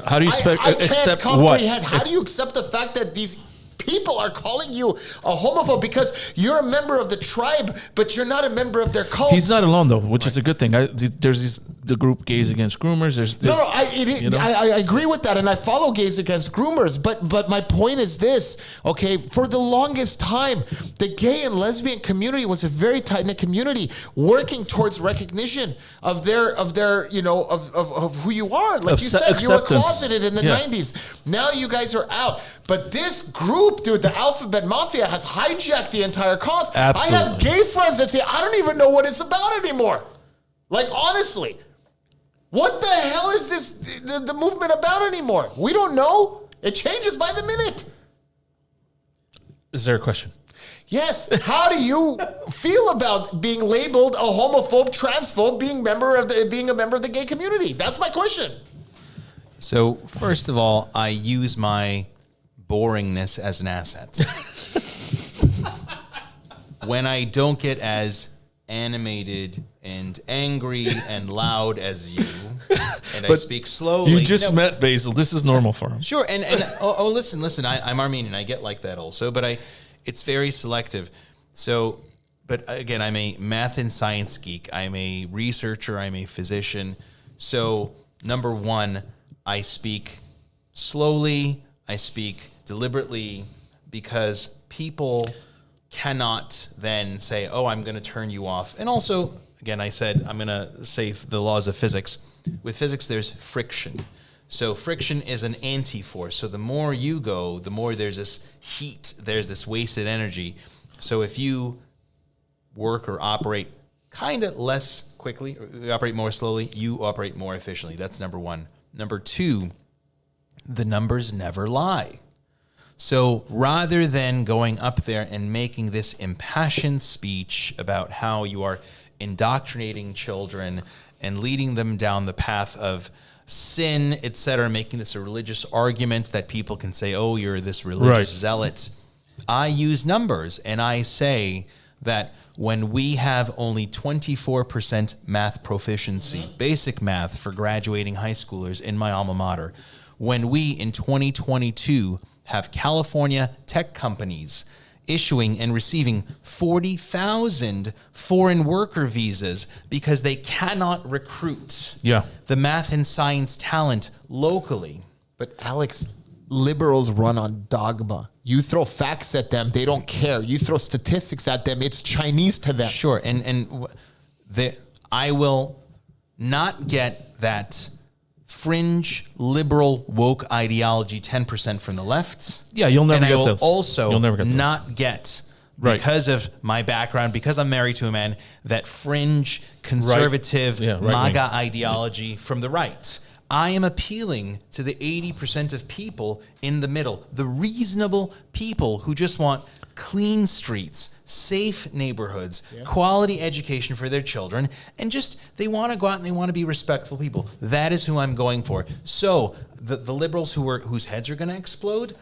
how do you I can't accept comprehend. what? How do you accept the fact that these people are calling you a homophobe because you're a member of the tribe, but you're not a member of their cult? He's not alone, though, which is a good thing. There's the group Gays Against Groomers. I agree with that, and I follow Gays Against Groomers. But my point is this: okay, for the longest time, the gay and lesbian community was a very tight knit community, working towards recognition of their of who you are. Like you said, you were closeted in the 90s. Now you guys are out. But this group, dude, the Alphabet Mafia, has hijacked the entire cause. Absolutely. I have gay friends that say, I don't even know what it's about anymore. Like, honestly, what the hell is this, the movement about anymore? We don't know. It changes by the minute. Is there a question? Yes. How do you feel about being labeled a homophobe, transphobe, being a member of the gay community? That's my question. So, first of all, I use my boringness as an asset. When I don't get as animated and angry and loud as you, and I speak slowly. You just met Basil. This is normal for him. Sure, and listen. I'm Armenian. I get like that also, but it's very selective. So, but again, I'm a math and science geek. I'm a researcher. I'm a physician. So, number one, I speak slowly, I speak deliberately, because people cannot then say, oh, I'm going to turn you off. And also, again, I said, I'm going to say the laws of physics. With physics, there's friction. So friction is an anti-force. So the more you go, the more there's this heat, there's this wasted energy. So if you work or operate kind of less quickly, or you operate more slowly, you operate more efficiently. That's number one. Number two, the numbers never lie. So rather than going up there and making this impassioned speech about how you are indoctrinating children and leading them down the path of sin, etc., making this a religious argument that people can say, oh, you're this religious zealot, I use numbers and I say that when we have only 24% math proficiency, basic math for graduating high schoolers in my alma mater, when we in 2022 have California tech companies issuing and receiving 40,000 foreign worker visas because they cannot recruit the math and science talent locally. But Alex, liberals run on dogma. You throw facts at them, they don't care. You throw statistics at them, it's Chinese to them. Sure, I will not get that fringe liberal woke ideology 10% from the left. Yeah, you'll never get those. Also, you'll never get those. Not get, because of my background, because I'm married to a man, that fringe conservative MAGA ideology from the right. I am appealing to the 80% of people in the middle, the reasonable people who just want clean streets, safe neighborhoods, quality education for their children, and just they want to go out and they want to be respectful people. That is who I'm going for. So the liberals whose heads are going to explode,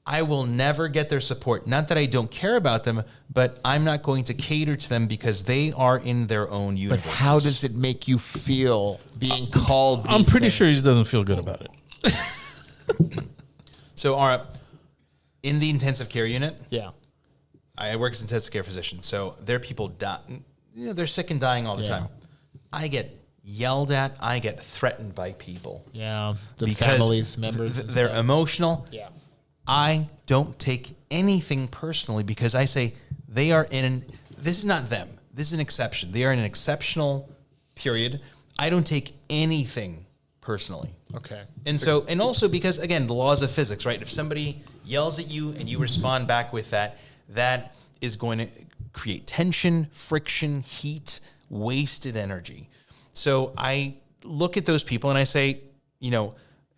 I will never get their support. Not that I don't care about them, but I'm not going to cater to them because they are in their own universe. But how does it make you feel being called? I'm pretty sure he doesn't feel good about it. So, in the intensive care unit, I work as an intensive care physician. So there are people they're sick and dying all the time. I get yelled at. I get threatened by people. Yeah, the families, members. They're emotional. Yeah. I don't take anything personally because I say they are this is not them. This is an exception. They are in an exceptional period. I don't take anything personally. Okay. And also because, again, the laws of physics, right? If somebody yells at you and you respond back with that is going to create tension, friction, heat, wasted energy. So I look at those people and I say,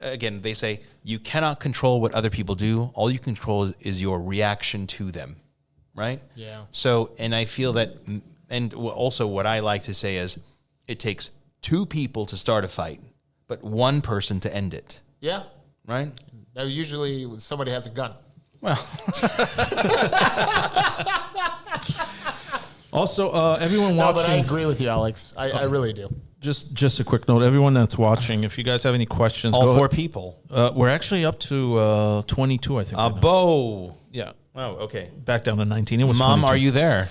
again, they say, you cannot control what other people do. All you control is your reaction to them, right? Yeah. So, and I feel that, and also what I like to say is, it takes two people to start a fight, but one person to end it. Yeah. Right? Now, usually somebody has a gun. Well. Also, everyone watching. But I agree with you, Alex. I really do. Just a quick note, everyone that's watching, if you guys have any questions, all four people. We're actually up to 22, I think. A bow. Yeah. Oh, okay. Back down to 19. It was Mom, 22. are you there?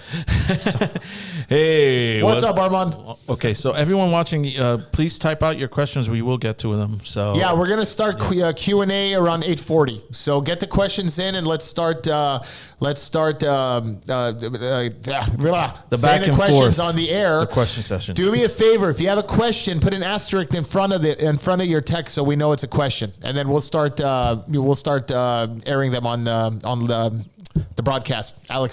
Hey. What's up, Armand? Okay, so everyone watching, please type out your questions. We will get to them. So yeah, we're gonna start Q&A around 8:40. So get the questions in and let's start. The back and questions forth on the air. The question session. Do me a favor. If you have a question, put an asterisk in front of your text so we know it's a question, and then we'll start airing them on the broadcast. Either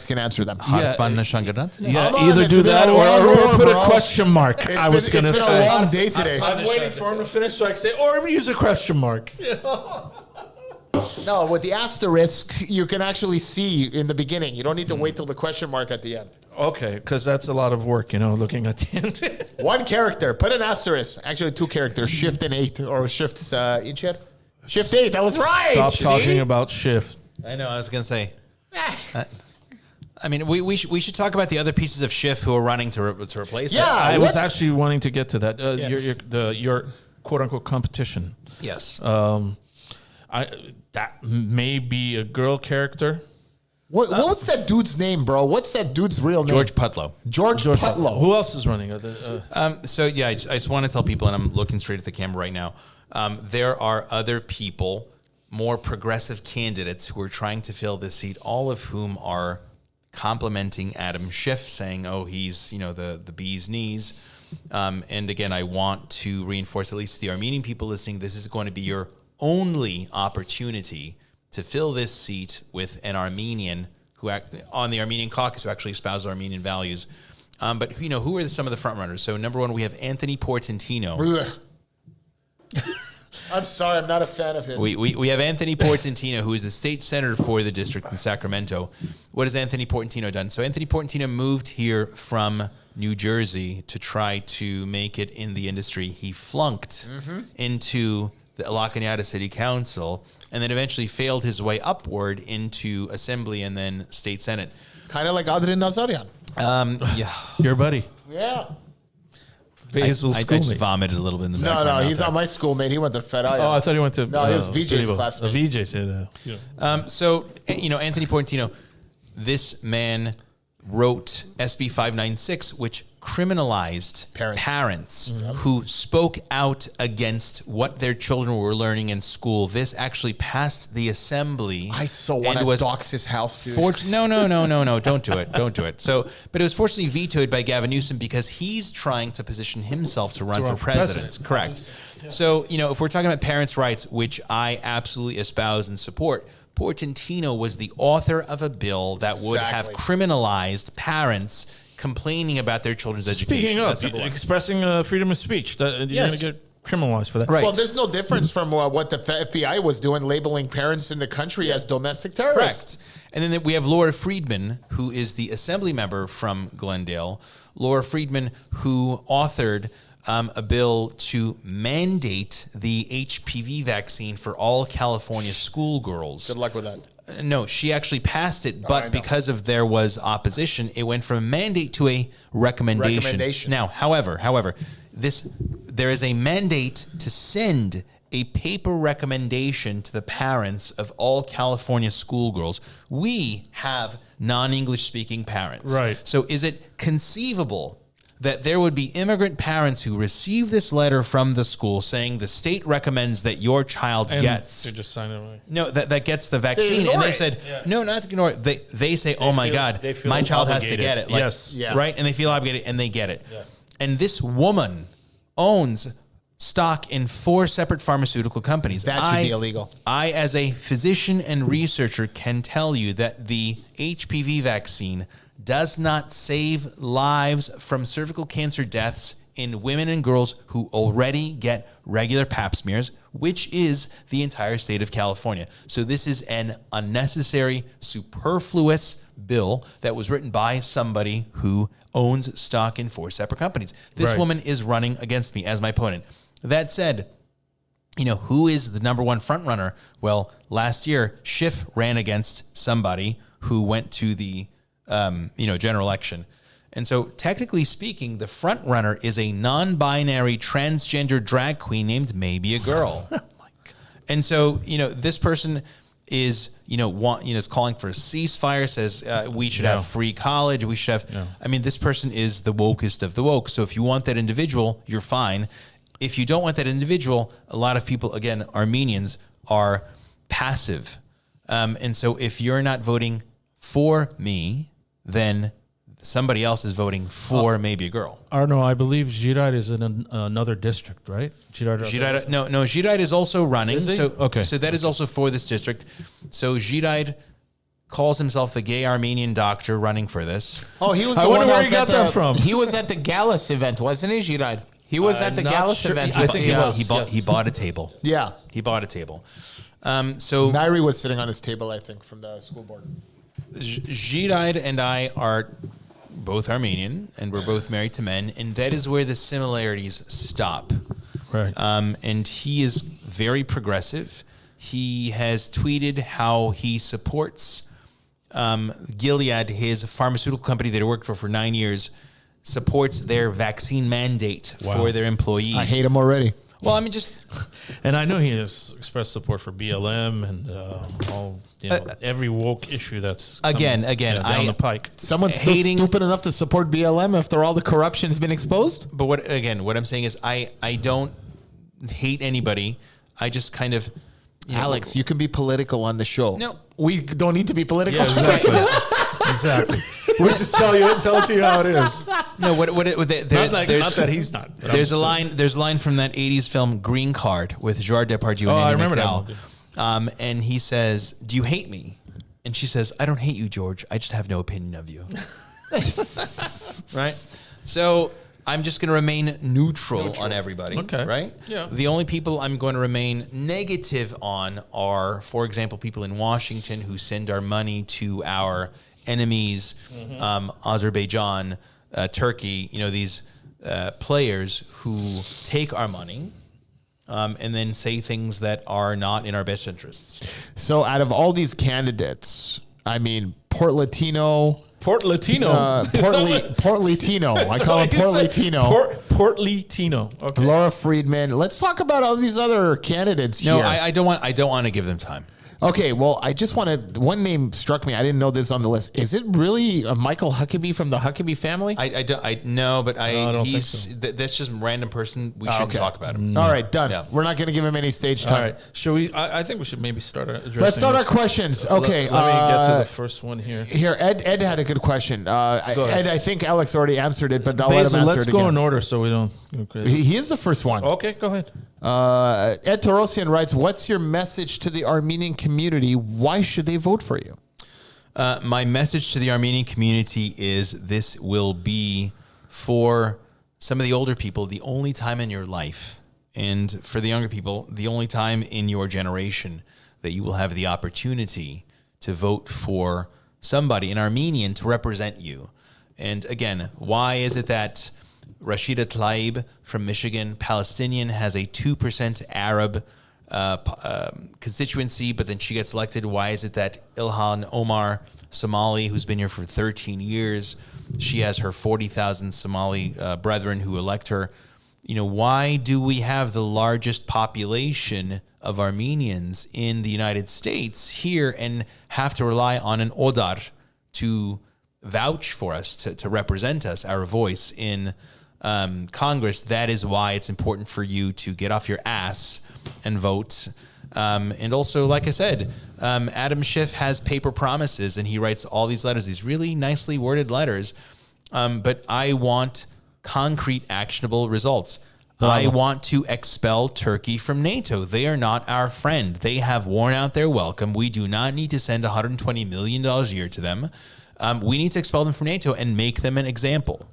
do that or put a question mark. I was going to It's been say. a long day today. I'm waiting for him to finish so I can say, or use a question mark. No, with the asterisk, you can actually see in the beginning. You don't need to wait till the question mark at the end. Okay, because that's a lot of work, looking at the end. One character. Put an asterisk. Actually, two characters. Shift and 8. Or shift incher. Shift 8. That was right. Stop talking about shift. I know. I was going to say. I mean, we should talk about the other pieces of Schiff who are running to replace it. Yeah, I was actually wanting to get to that. Your quote unquote competition. Yes. That may be a girl character. What's that dude's name, bro? What's that dude's real name? George Putlow. George Putlow. Who else is running? So yeah, I just want to tell people, and I'm looking straight at the camera right now. There are other people, more progressive candidates who are trying to fill this seat, all of whom are complimenting Adam Schiff, saying, "Oh, he's the bee's knees." And again, I want to reinforce, at least to the Armenian people listening, this is going to be your only opportunity to fill this seat with an Armenian on the Armenian Caucus who actually espouses Armenian values. But who are some of the front runners? So number one, we have Anthony Portantino. I'm sorry, I'm not a fan of his. We have Anthony Portantino, who is the state senator for the district in Sacramento. What has Anthony Portantino done? So Anthony Portantino moved here from New Jersey to try to make it in the industry. He flunked into the La Cañada City Council and then eventually failed his way upward into Assembly and then State Senate. Kind of like Adrian Nazarian. Yeah. Your buddy. Yeah. I just vomited a little bit in the background. No, he's not my schoolmate. He went to Fed Eye. Oh, I thought he went to. No, he was VJ's classmate. VJ said that. Yeah. So, Anthony Portantino, this man wrote SB 596, which criminalized parents who spoke out against what their children were learning in school. This actually passed the assembly. I so want to dox his house, dude. No, don't do it. Don't do it. So, but it was fortunately vetoed by Gavin Newsom because he's trying to position himself to run for president. Correct. Yeah. So, if we're talking about parents' rights, which I absolutely espouse and support, Portantino was the author of a bill that would have criminalized parents complaining about their children's education. Speaking of expressing freedom of speech, you're going to get criminalized for that. Right. Well, there's no difference from what the FBI was doing, labeling parents in the country as domestic terrorists. Correct. And then we have Laura Friedman, who is the assembly member from Glendale. Laura Friedman, who authored a bill to mandate the HPV vaccine for all California schoolgirls. Good luck with that. No, she actually passed it, but because there was opposition, it went from a mandate to a recommendation. Now, however, there is a mandate to send a paper recommendation to the parents of all California schoolgirls. We have non-English speaking parents. Right. So is it conceivable that there would be immigrant parents who receive this letter from the school saying the state recommends that your child gets. They just sign it away. No, that gets the vaccine. And they said, no, not to ignore it. They say, oh my God, my child has to get it. Like, yes. Yeah. Right? And they feel obligated and they get it. Yeah. And this woman owns stock in 4 separate pharmaceutical companies. That should be illegal. I, as a physician and researcher, can tell you that the HPV vaccine does not save lives from cervical cancer deaths in women and girls who already get regular pap smears, which is the entire state of California. So this is an unnecessary, superfluous bill that was written by somebody who owns stock in 4 separate companies. This woman is running against me as my opponent. That said, who is the number one front runner? Well, last year, Schiff ran against somebody who went to the general election. And so technically speaking, the front runner is a non-binary transgender drag queen named Maybe a Girl. Oh my God. And so, this person is, is calling for a ceasefire, says we should have free college. We should have, this person is the wokest of the woke. So if you want that individual, you're fine. If you don't want that individual, a lot of people, again, Armenians, are passive. And so if you're not voting for me, then somebody else is voting for Maybe a Girl. Arno, I believe Girard is in another district, right? Girard is also running. Is he? So that is also for this district. So Girard calls himself the gay Armenian doctor running for this. Oh, he was. I wonder where he got that from. He was at the Gallus event, wasn't he, Girard? He was at the Gallus event. I think he bought a table. Yeah, he bought a table. So Nairi was sitting on his table, I think, from the school board. Girard and I are both Armenian, and we're both married to men, and that is where the similarities stop. Right. And he is very progressive. He has tweeted how he supports Gilead, his pharmaceutical company that he worked for 9 years, supports their vaccine mandate for their employees. I hate him already. Well, and I know he has expressed support for BLM and all every woke issue that's Again, down the pike. Someone's still stupid enough to support BLM after all the corruption has been exposed? But what I'm saying is I don't hate anybody. I just kind of... Alex, you can be political on the show. No. We don't need to be political. Yeah, exactly. Exactly. We just tell it to you how it is. No, not that he's not. There's a line from that 80s film Green Card with Gerard Depardieu and I Andy remember McDowell. And he says, "Do you hate me?" And she says, "I don't hate you, George. I just have no opinion of you." Right? So I'm just going to remain neutral on everybody. Okay. Right? Yeah. The only people I'm going to remain negative on are, for example, people in Washington who send our money to our enemies, Azerbaijan, Turkey, these players who take our money and then say things that are not in our best interests. So out of all these candidates, I mean, Portantino. Portantino. Portantino. I call him Portantino. Portantino. Okay. Laura Friedman. Let's talk about all these other candidates here. No, I don't want to give them time. Okay, well, I just wanted... One name struck me. I didn't know this on the list. Is it really Michael Huckabee from the Huckabee family? I don't think he's so. That's just a random person. We shouldn't talk about him. All right, done. Yeah. We're not going to give him any stage time. All right. Should we? I think we should maybe start addressing. Let's start our this. questions. Okay. Let me get to the first one here. Here, Ed had a good question. Ed, I think Alex already answered it, but I'll let him answer let's it go again. in order so we don't go crazy. He is the first one. Okay, go ahead. Ed Torosian writes, what's your message to the Armenian community? Why should they vote for you? My message to the Armenian community is this will be, for some of the older people, the only time in your life, and for the younger people, the only time in your generation that you will have the opportunity to vote for somebody, an Armenian, to represent you. And again, why is it that Rashida Tlaib from Michigan, Palestinian, has a 2% Arab constituency, but then she gets elected? Why is it that Ilhan Omar, Somali, who's been here for 13 years, she has her 40,000 Somali brethren who elect her? Why do we have the largest population of Armenians in the United States here and have to rely on an Odar to vouch for us, to represent us, our voice in Congress? That is why it's important for you to get off your ass and vote. And also, like I said, Adam Schiff has paper promises, and he writes all these letters, these really nicely worded letters. But I want concrete, actionable results. I want to expel Turkey from NATO. They are not our friend. They have worn out their welcome. We do not need to send $120 million a year to them. We need to expel them from NATO and make them an example.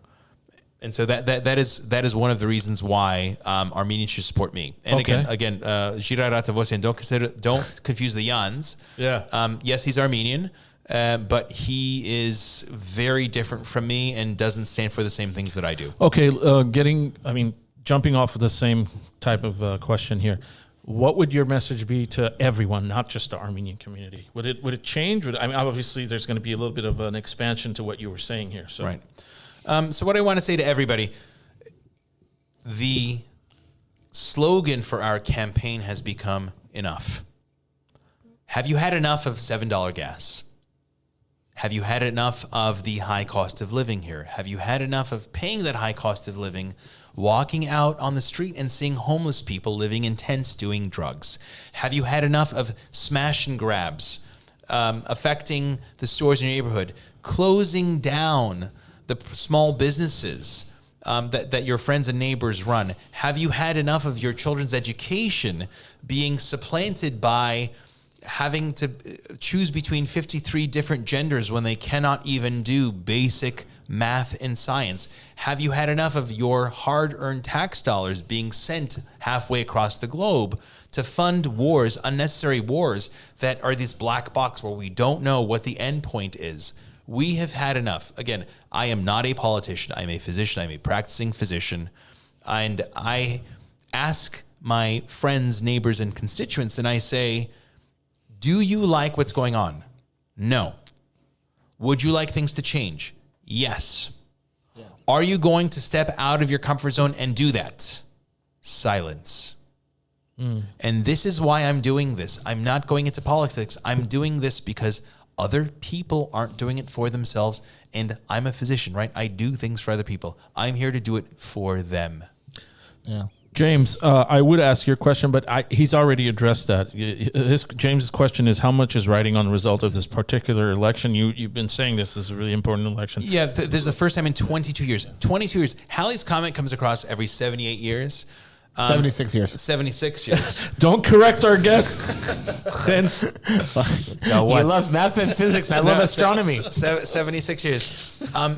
And so that is one of the reasons why Armenians should support me. And Okay. again, Giray Ratavosyan, don't confuse the Yans. Yeah. Yes, he's Armenian, but he is very different from me and doesn't stand for the same things that I do. Okay, jumping off of the same type of question here, what would your message be to everyone, not just the Armenian community? Would it change? Obviously, there's going to be a little bit of an expansion to what you were saying here. So. Right. So what I want to say to everybody, the slogan for our campaign has become enough. Have you had enough of $7 gas? Have you had enough of the high cost of living here? Have you had enough of paying that high cost of living, walking out on the street and seeing homeless people living in tents doing drugs? Have you had enough of smash and grabs affecting the stores in your neighborhood, closing down the small businesses that your friends and neighbors run? Have you had enough of your children's education being supplanted by having to choose between 53 different genders when they cannot even do basic math and science? Have you had enough of your hard-earned tax dollars being sent halfway across the globe to fund wars, unnecessary wars that are this black box where we don't know what the end point is? We have had enough. Again, I am not a politician. I'm a physician. I'm a practicing physician. And I ask my friends, neighbors, and constituents, and I say, do you like what's going on? No. Would you like things to change? Yes. Yeah. Are you going to step out of your comfort zone and do that? Silence. And this is why I'm doing this. I'm not going into politics. I'm doing this because other people aren't doing it for themselves. And I'm a physician, right? I do things for other people. I'm here to do it for them. Yeah. James, I would ask your question, but he's already addressed that. James's question is, how much is riding on the result of this particular election? You've been saying this is a really important election. Yeah, this is the first time in 22 years. 22 years. Halley's Comet comes across every 78 years. 76 years. 76 years. Don't correct our guest. No, he loves math and physics. I love astronomy. 76 years.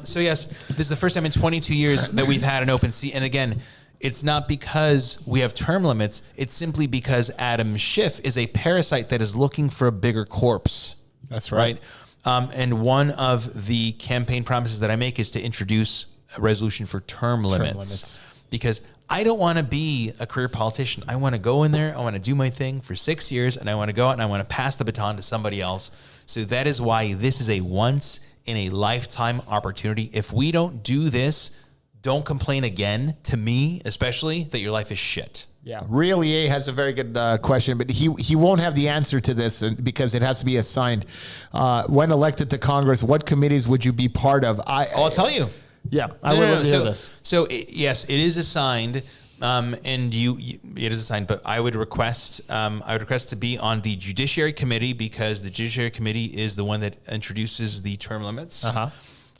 So yes, this is the first time in 22 years that we've had an open seat. And again, it's not because we have term limits. It's simply because Adam Schiff is a parasite that is looking for a bigger corpse. That's right. And one of the campaign promises that I make is to introduce a resolution for term limits. Because I don't want to be a career politician. I want to go in there. I want to do my thing for 6 years, and I want to go out and I want to pass the baton to somebody else. So that is why this is a once in a lifetime opportunity. If we don't do this, don't complain again, to me especially, that your life is shit. Yeah, Real EA has a very good question, but he won't have the answer to this because it has to be assigned. When elected to Congress, what committees would you be part of? I'll tell you. Yeah, I would love to hear this. So yes, it is assigned, and it is assigned. But I would request to be on the Judiciary Committee because the Judiciary Committee is the one that introduces the term limits.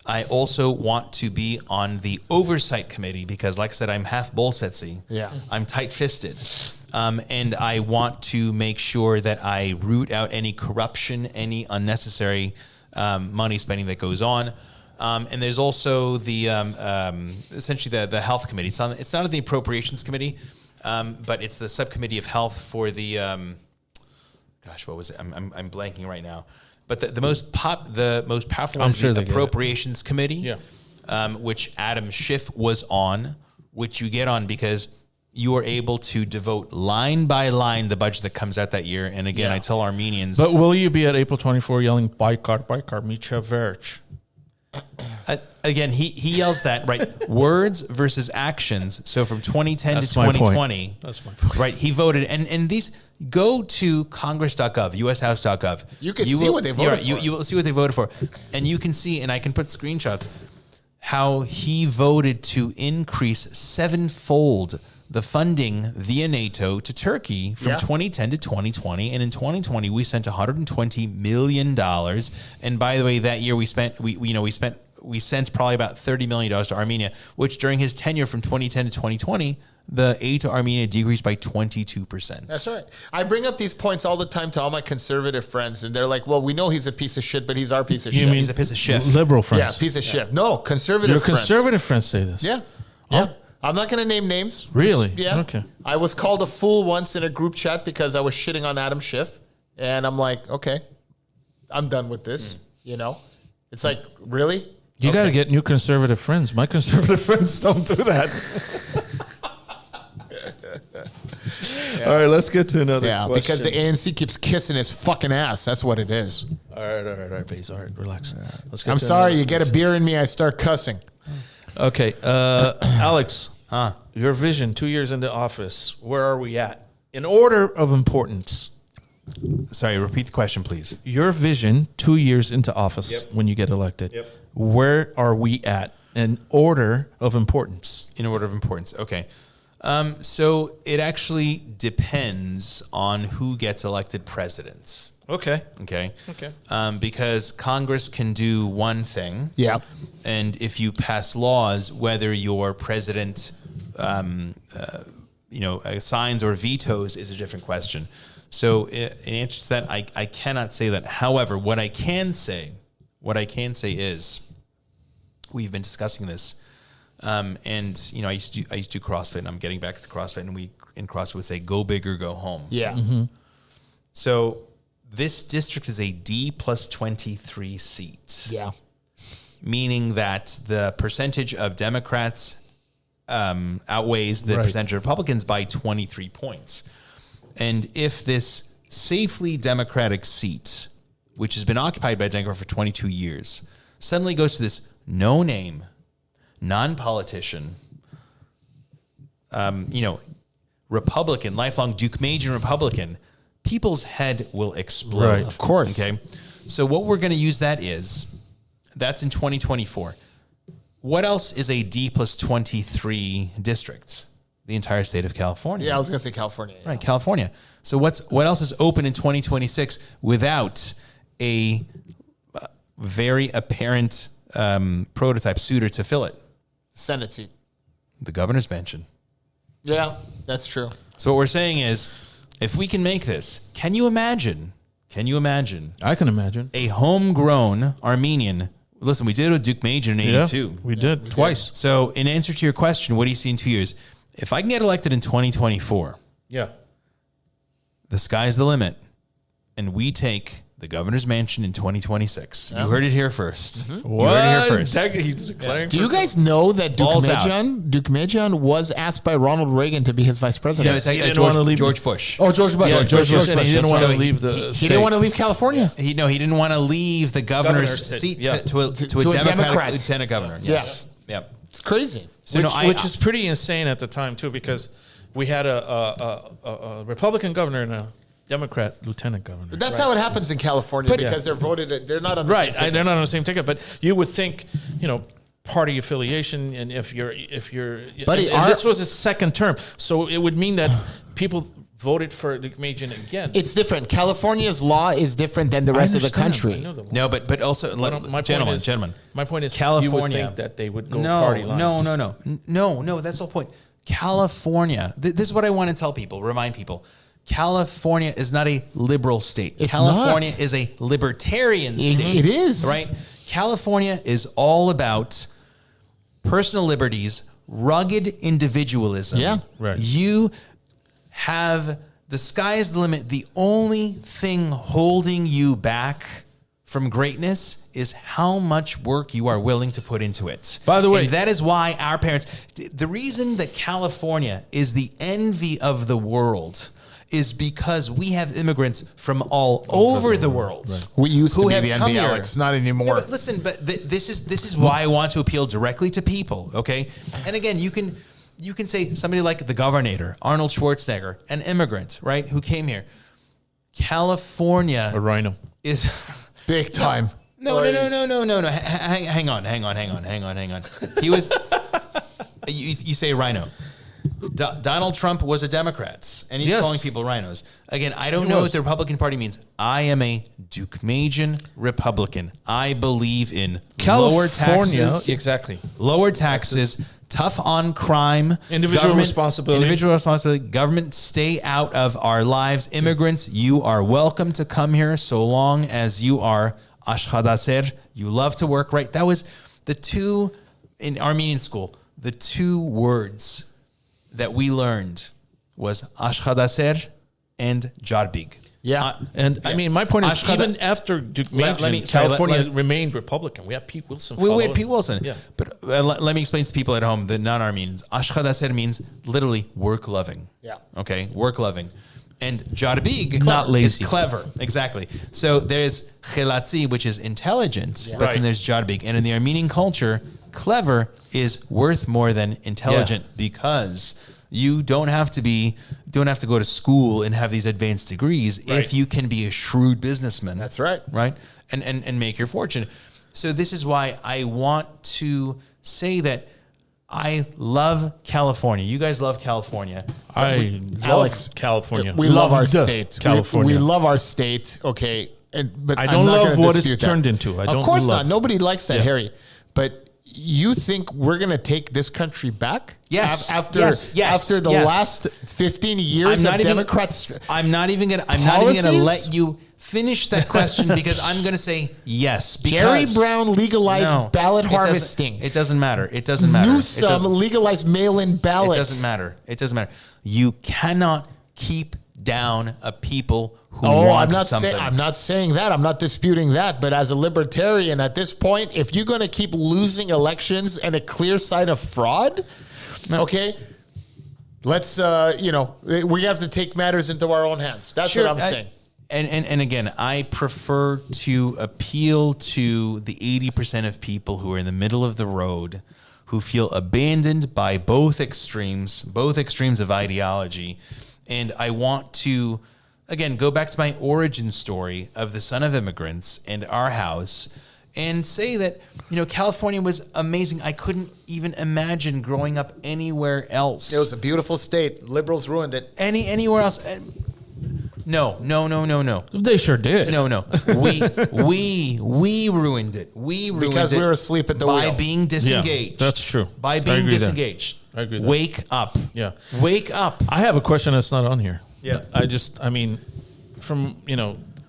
I also want to be on the Oversight Committee because, like I said, I'm half bullsetsy. Yeah, I'm tight-fisted, and I want to make sure that I root out any corruption, any unnecessary money spending that goes on. And there's also the essentially the health committee. It's not on the appropriations committee, but it's the subcommittee of health for the what was it? I'm blanking right now. But the most powerful one is the appropriations committee, which Adam Schiff was on, which you get on because you are able to devote line by line the budget that comes out that year. And again, I tell Armenians. But will you be at April 24 yelling Baikar, Micha Verch? Again, he yells that, right? Words versus actions. So from 2010 to 2020, that's my point. Right? He voted, and these go to Congress.gov, USHouse.gov. You can see what they voted for. You will see what they voted for, and you can see, and I can put screenshots how he voted to increase 7-fold the funding via NATO to Turkey from 2010 to 2020. And in 2020, we sent $120 million. And by the way, that year we sent probably about $30 million to Armenia, which during his tenure from 2010 to 2020, the aid to Armenia decreased by 22%. That's right. I bring up these points all the time to all my conservative friends, and they're like, well, we know he's a piece of shit, but he's our piece of shit. He's a piece of shit. Liberal friends. Yeah, piece of shit. No, conservative Your friends. conservative friends say this. Yeah. Yeah. I'm not going to name names. Really? Yeah. Okay. I was called a fool once in a group chat because I was shitting on Adam Schiff. And I'm like, okay, I'm done with this. You know? It's like, really? You got to get new conservative friends. My conservative friends don't do that. All right, let's get to another question. Because the ANC keeps kissing his fucking ass. That's what it is. All right, Baze. All right, relax. Let's get I'm to sorry, another you get a beer in me, I start cussing. Okay, Alex, your vision 2 years into office, where are we at? In order of importance. Sorry, repeat the question, please. Your vision 2 years into office when you get elected. Where are we at in order of importance? In order of importance, okay. So it actually depends on who gets elected president. Okay. Because Congress can do one thing. Yeah. And if you pass laws, whether your president, signs or vetoes is a different question. So in answer to that, I cannot say that. However, what I can say is, we've been discussing this, and I used to do CrossFit, and I'm getting back to CrossFit, and we in CrossFit would say, "Go big or go home." Yeah. Mm-hmm. So this district is a D+23 seat. Yeah. Meaning that the percentage of Democrats outweighs the percentage of Republicans by 23 points. And if this safely Democratic seat, which has been occupied by a Democrat for 22 years, suddenly goes to this no-name, non-politician, Republican, lifelong Duke-Major Republican, people's head will explode. Right. Of course. Okay. So what we're going to use that's in 2024. What else is a D plus 23 district? The entire state of California. Yeah, I was going to say California. Yeah. Right, California. So what else is open in 2026 without a very apparent prototype suitor to fill it? Senate seat. The governor's mansion. Yeah, that's true. So what we're saying is, if we can make this, can you imagine I can imagine. a homegrown Armenian? Listen, we did it with Duke Major in 82. We did twice. So in answer to your question, what do you see in 2 years? If I can get elected in 2024, Yeah. the sky's the limit, and we take the governor's mansion in 2026. You heard it here first. You heard it here first. He's declaring. Do you guys know that Balls out. Duke Majan was asked by Ronald Reagan to be his vice president? No, it's He didn't George, wanna leave George Bush. Oh, George Bush. Yeah, George Bush said he didn't want to So leave the He state. didn't want to leave California. He didn't want to leave the governor's Governor's seat yeah. to a To a Democratic Democrat. lieutenant governor. Yes. Yeah. It's crazy. So which is pretty insane at the time too, because we had a Republican governor and a Democrat lieutenant governor. But that's how it happens in California because they're voted. They're not on the same Right, ticket. they're not on the same ticket. But you would think, party affiliation, and if you're, Buddy, and this was his second term, so it would mean that people voted for Duke Majan again. It's different. California's law is different than the rest of the country. No, but also, gentlemen. My point is, California. you would think that they would go party lines. No. That's the whole point. California. This is what I want to tell people. Remind people. California is not a liberal state. It's California not. is a libertarian state. It is. Right? California is all about personal liberties, rugged individualism. Yeah. Right. You have the sky is the limit. The only thing holding you back from greatness is how much work you are willing to put into it. By the way, and that is why our parents, the reason that California is the envy of the world is because we have immigrants from all over the world. Right. We used to who be have the come envy, here. Alex. Not anymore. Yeah, but listen, this is why I want to appeal directly to people, okay? And again, you can say somebody like the governor, Arnold Schwarzenegger, an immigrant, right, who came here. California A rhino. is Big time. No. Hang on. He was. You say rhino. Donald Trump was a Democrat, and he's Yes. calling people rhinos. Again, I don't know what the Republican Party means. I am a Duke-Majan Republican. I believe in lower taxes. Exactly. Lower taxes, tough on crime, Individual responsibility. Government, stay out of our lives. Immigrants, you are welcome to come here so long as you are ashkhadaser. You love to work, right? That was the two in Armenian school. The two words that we learned was ashkhadaser and jarbig. Yeah. I mean, my point is, Ashkhada- even after Duke Let Majan, me- sorry, California let- remained Republican. We had Pete Wilson. We had Pete Wilson. Yeah. But let me explain to people at home, the non-Armenians. Ashkhadaser means literally work-loving. Yeah. Okay, work-loving. And jarbig Not lazy. is clever. Exactly. So there's chelatzi, which is intelligent, but Right. then there's jarbig. And in the Armenian culture, clever is worth more than intelligent because you don't have to go to school and have these advanced degrees Right. if you can be a shrewd businessman. That's right. Right? And make your fortune. So this is why I want to say that I love California. You guys love California. I Alex, love California. We love our Loved state. California. We love our state. Okay. But I I'm don't not love gonna what it's dispute that. turned into. I Of don't course love- not. Nobody likes that, Yeah. Harry. But you think we're going to take this country back? Yes. After Yes. after the Yes. last 15 years of Democrats. I'm not even gonna policies? let you finish that question because I'm gonna say yes. Because Jerry Brown legalized No, ballot it doesn't- harvesting. It doesn't matter. It doesn't matter. Newsom legalized mail-in ballots. It doesn't matter. It doesn't matter. You cannot keep down a people who want something. I'm not saying that. I'm not disputing that. But as a libertarian, at this point, if you're going to keep losing elections and a clear sign of fraud, okay, let's we have to take matters into our own hands. That's what I'm saying. And again, I prefer to appeal to the 80% of people who are in the middle of the road, who feel abandoned by both extremes of ideology. And I want to, again, go back to my origin story of the son of immigrants and our house and say that, California was amazing. I couldn't even imagine growing up anywhere else. It was a beautiful state. Liberals ruined it. Anywhere else. No. They sure did. No. We ruined it. We ruined Because it we were asleep at the by wheel. Yeah, being disengaged. that's true. By I being agree there. disengaged. I agree there. Wake up. Yeah. Wake up. I have a question that's not on here. Yeah. From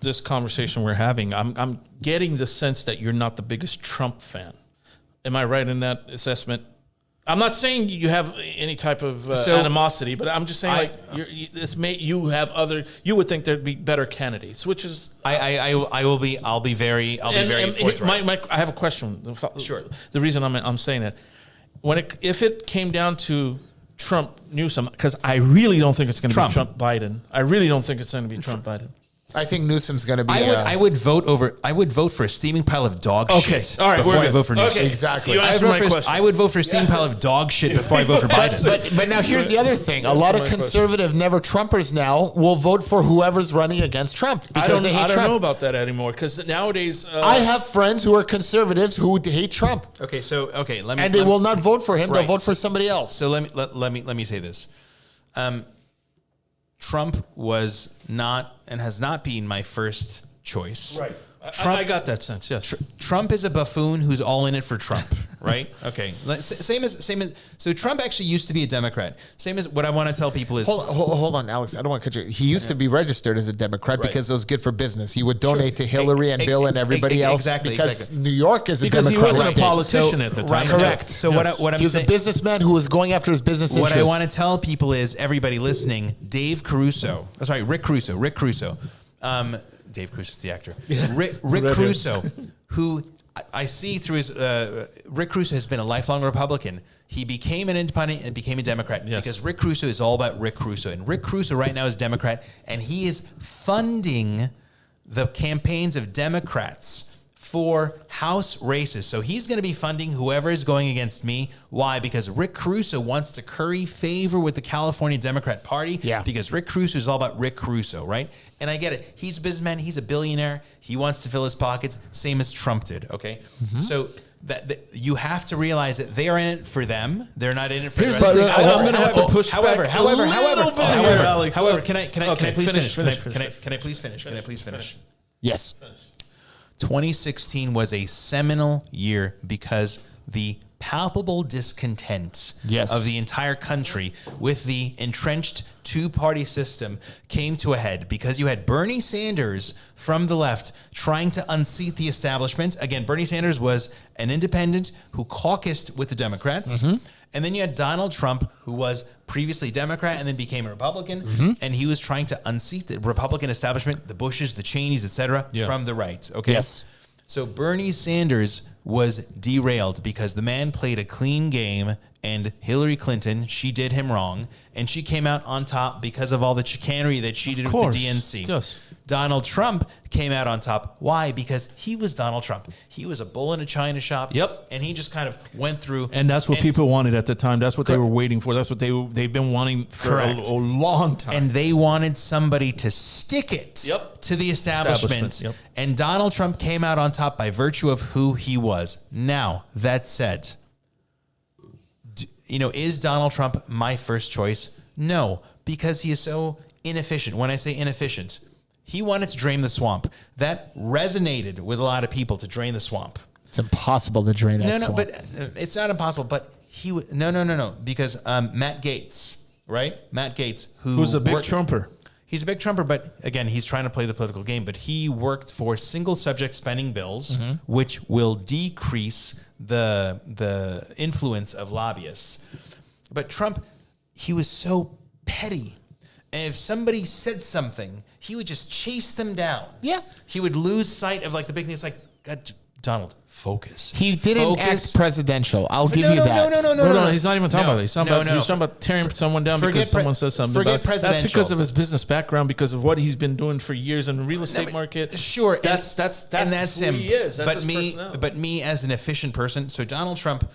this conversation we're having, I'm getting the sense that you're not the biggest Trump fan. Am I right in that assessment? I'm not saying you have any type of animosity, but I'm just saying you would think there'd be better candidates, which is I'll be very forthright. I have a question. Sure. The reason I'm saying it, if it came down to Trump Newsom, because I really don't think it's going to be Trump Biden. I really don't think it's going to be Trump Biden. I think Newsom's going to be. I would vote for a steaming pile of dog shit. All right, before I vote for Newsom. Okay. Exactly. You answered my question. I would vote for a steaming pile of dog shit before I vote for Biden. But now here's the other thing. A lot of conservative never Trumpers now will vote for whoever's running against Trump because they hate Trump. I don't know about that anymore because nowadays I have friends who are conservatives who hate Trump. They will not vote for him. Right. They'll vote for somebody else. So let me say this. Trump was not and has not been my first choice. right. Trump, I got that sense. Yes. Trump is a buffoon who's all in it for Trump, right? Okay. Same as. So Trump actually used to be a Democrat. Same as what I want to tell people is. Hold on, Alex. I don't want to cut you. He used to be registered as a Democrat because it was good for business. He would donate to Hillary and Bill and everybody else because New York is a Democrat. Because he wasn't a state. politician at the time. Correct. So Yes. what I'm He was a saying. businessman who was going after his business interests. What I want to tell people is, everybody listening, Rick Caruso. Dave Caruso's the actor. Rick Caruso, who I see through his... Rick Caruso has been a lifelong Republican. He became an independent and became a Democrat because Rick Caruso is all about Rick Caruso. And Rick Caruso right now is a Democrat, and he is funding the campaigns of Democrats for House races. So he's going to be funding whoever is going against me. Why? Because Rick Caruso wants to curry favor with the California Democrat Party. Yeah. Because Rick Caruso is all about Rick Caruso, right? And I get it. He's a businessman. He's a billionaire. He wants to fill his pockets, same as Trump did, okay? So that you have to realize that they are in it for them. They're not in it for the rest of the I'm going to have to push However, back a little bit here, Alex. can I please finish? Can I please finish? Yes. 2016 was a seminal year because the palpable discontent of the entire country with the entrenched two-party system came to a head because you had Bernie Sanders from the left trying to unseat the establishment. Again, Bernie Sanders was an independent who caucused with the Democrats. And then you had Donald Trump, who was previously Democrat and then became a Republican, and he was trying to unseat the Republican establishment, the Bushes, the Cheneys, etc., from the right. Okay. Yes. So Bernie Sanders was derailed because the man played a clean game, and Hillary Clinton, she did him wrong, and she came out on top because of all the chicanery that she did with the DNC. Yes. Donald Trump came out on top. Why? Because he was Donald Trump. He was a bull in a china shop. Yep. And he just kind of went through. And that's what people wanted at the time. That's what they were waiting for. That's what they've been wanting for a long time. And they wanted somebody to stick it to the establishment. Yep. And Donald Trump came out on top by virtue of who he was. Now, that said, is Donald Trump my first choice? No, because he is so inefficient. When I say inefficient, he wanted to drain the swamp. That resonated with a lot of people, to drain the swamp. It's impossible to drain that swamp. But it's not impossible. But no. Because Matt Gaetz, right? Matt Gaetz, who's a big Trumper. He's a big Trumper, but again, he's trying to play the political game. But he worked for single subject spending bills, which will decrease the influence of lobbyists. But Trump, he was so petty. And if somebody said something, he would just chase them down. Yeah. He would lose sight of the big thing. It's like, God, Donald, focus. He didn't act presidential. I'll give you that. No. He's not even talking about it. He's talking about tearing someone down because someone says something. Forget presidential. That's because of his business background, because of what he's been doing for years in the real estate market. Sure, that's who him. He is. That's his personality. But me as an efficient person. So Donald Trump,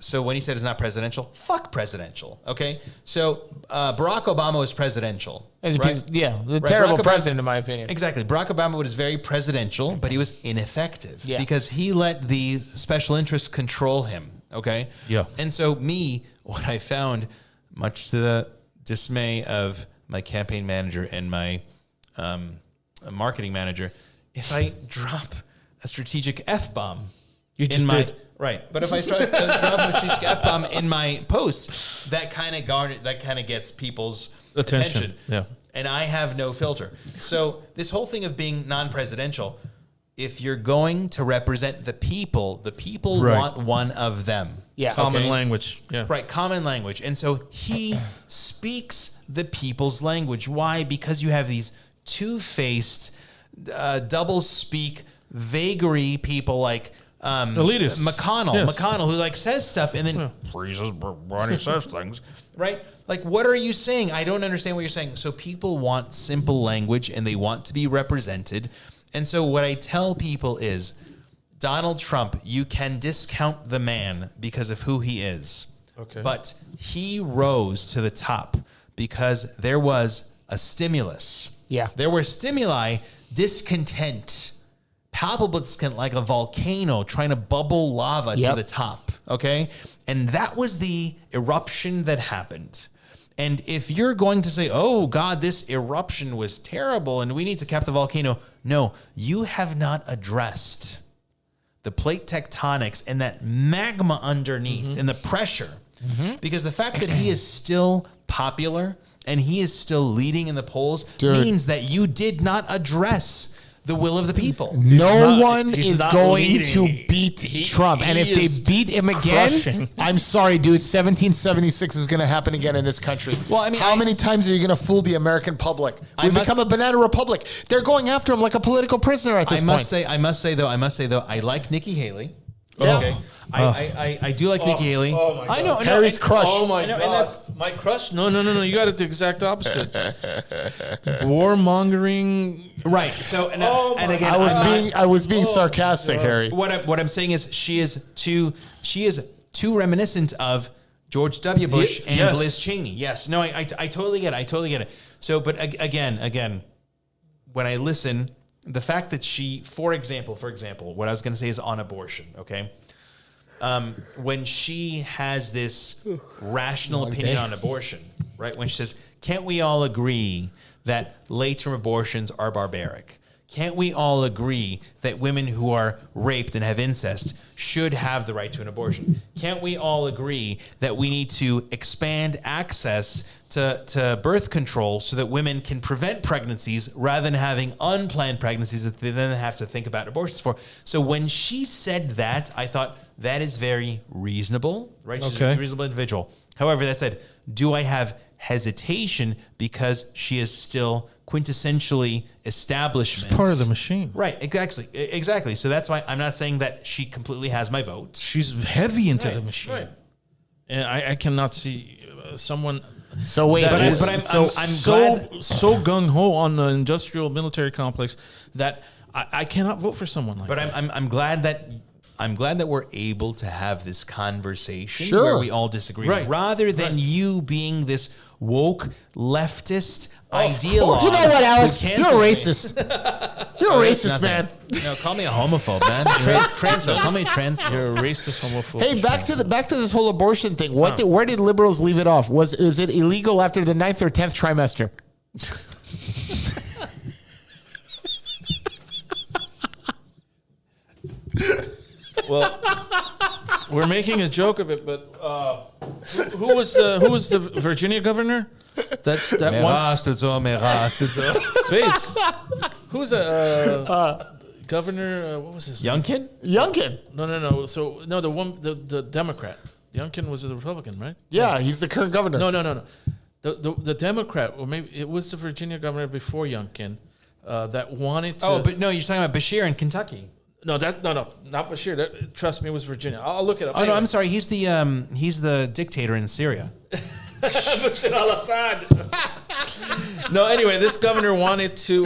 So when he said it's not presidential, fuck presidential. Okay. So Barack Obama was presidential. As a right? piece, yeah, the Right, terrible Barack Obama- president, in my opinion. Exactly. Barack Obama was very presidential, but he was ineffective Yeah. because he let the special interests control him. Okay. Yeah. And so what I found, much to the dismay of my campaign manager and my marketing manager, if I drop a strategic F-bomb did. Right, but if I drop a strategic F-bomb in my posts, that kind of gets people's attention. Yeah. And I have no filter. So this whole thing of being non-presidential, if you're going to represent the people Right. want one of them. Yeah. Common language. Yeah. Right, common language. And so he speaks the people's language. Why? Because you have these two-faced, double-speak, vagary people like Elitists. McConnell. Yes. McConnell, who like says stuff and then praises when he says things. Right? Like, what are you saying? I don't understand what you're saying. So people want simple language and they want to be represented. And so what I tell people is, Donald Trump, you can discount the man because of who he is. Okay. But he rose to the top because there was a stimulus. Yeah. There were stimuli, discontent, palpable discontent, like a volcano trying to bubble lava to Yep. the top. Okay. And that was the eruption that happened. And if you're going to say, oh, God, this eruption was terrible and we need to cap the volcano. No, you have not addressed the plate tectonics and that magma underneath and the pressure. Because the fact that he is still popular and he is still leading in the polls means that you did not address the will of the people. No not- one he's is not going leading. to beat Trump. And if he is they beat him again, crushing. I'm sorry, dude. 1776 is going to happen again in this country. Well, I mean, how many times are you going to fool the American public? We become a banana republic. They're going after him like a political prisoner at this I point. must say though, I like Nikki Haley. Yeah. Okay. I do like Nikki Haley. oh my God. I know. Harry's crush. Oh my know, and God. that's- My crush? No. You got it the exact opposite. Warmongering. Right. So and my again, I was being sarcastic, Harry. what I'm saying is she is too reminiscent of George W. Bush and Yes. Liz Cheney. Yes. No, I totally get it. I totally get it. So, but again, when I listen, the fact that she, for example, what I was going to say is on abortion. Okay. When she has this rational opinion on abortion, right? When she says, can't we all agree that late-term abortions are barbaric? Can't we all agree that women who are raped and have incest should have the right to an abortion? Can't we all agree that we need to expand access to birth control so that women can prevent pregnancies rather than having unplanned pregnancies that they then have to think about abortions for? So when she said that, I thought that is very reasonable, right? She's Okay. a reasonable individual. However, that said, do I have hesitation because she is still quintessentially establishment? Part of the machine. Right, exactly. So that's why I'm not saying that she completely has my vote. She's heavy into the Right, machine. right. And I cannot see someone So wait, that but is I'm so glad- gung ho on the industrial military complex that I cannot vote for someone like But that. I'm glad that we're able to have this conversation Sure. where we all disagree, Right. rather than you being this woke leftist Of ideologue. course. you know what, Alex? who You're a cancels me. racist. You're a racist, Nothing. man. No, call me a homophobe, man. Transfer. Call me a transphobe. You're a racist homophobe. Hey, back to this whole abortion thing. Where did liberals leave it off? Is it illegal after the 9th or 10th trimester? Well, we're making a joke of it, but who was the Virginia governor? That one. Base. Who's the governor? What was his name? Youngkin? Youngkin. No. So no, the Democrat. Youngkin was a Republican, right? Yeah, he's the current governor. No. The Democrat, or maybe it was the Virginia governor before Youngkin, that wanted to. Oh, but no, you're talking about Bashir in Kentucky. No, not Bashir. Trust me, it was Virginia. I'll look it up. Oh no, I'm sorry. He's the dictator in Syria. Bashir al-Assad. No, anyway, this governor wanted to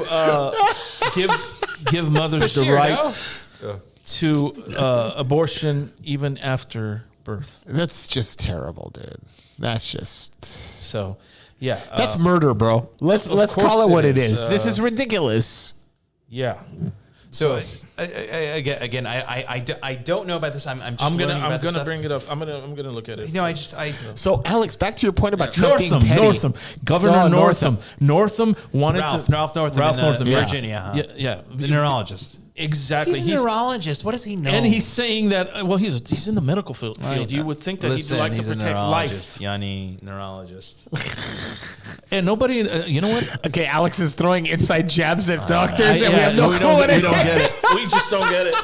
give mothers the Bashir, right to abortion even after birth. That's just terrible, dude. That's just So, yeah. that's murder, bro. Let's course call it what it it is. is. This is ridiculous. Yeah. So again, I don't know about this. I'm just I'm learning about this gonna stuff. bring it up. I'm gonna look at it. So, Alex, back to your point about Trump being petty. Northam, Governor Northam wanted Ralph to Northam in yeah. Virginia. Huh? Yeah, The neurologist. exactly. He's a neurologist. What does he know? and he's saying that. Well, he's in the medical field. You would think that he'd like to he's a protect neurologist. life. Yanni, neurologist. And nobody, you know what? Okay, Alex is throwing inside jabs at doctors, and we Yeah, have no clue what we it don't is. get it. We just don't get it.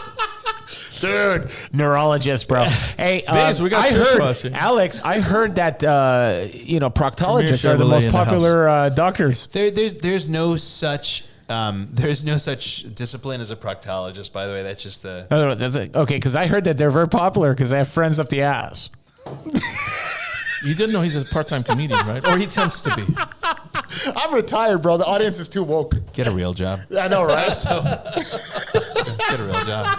Dude, neurologist, bro. Hey, Biz, we got I fish heard, washing. Alex, I heard that proctologists Premier are the Chevrolet most in the popular doctors. There's no such discipline as a proctologist. By the way, that's just a. No, that's it. Okay, because I heard that they're very popular because they have friends up the ass. You didn't know he's a part-time comedian, right? Or he attempts to be. I'm retired, bro. The audience is too woke. Get a real job. I know, right? Get a real job.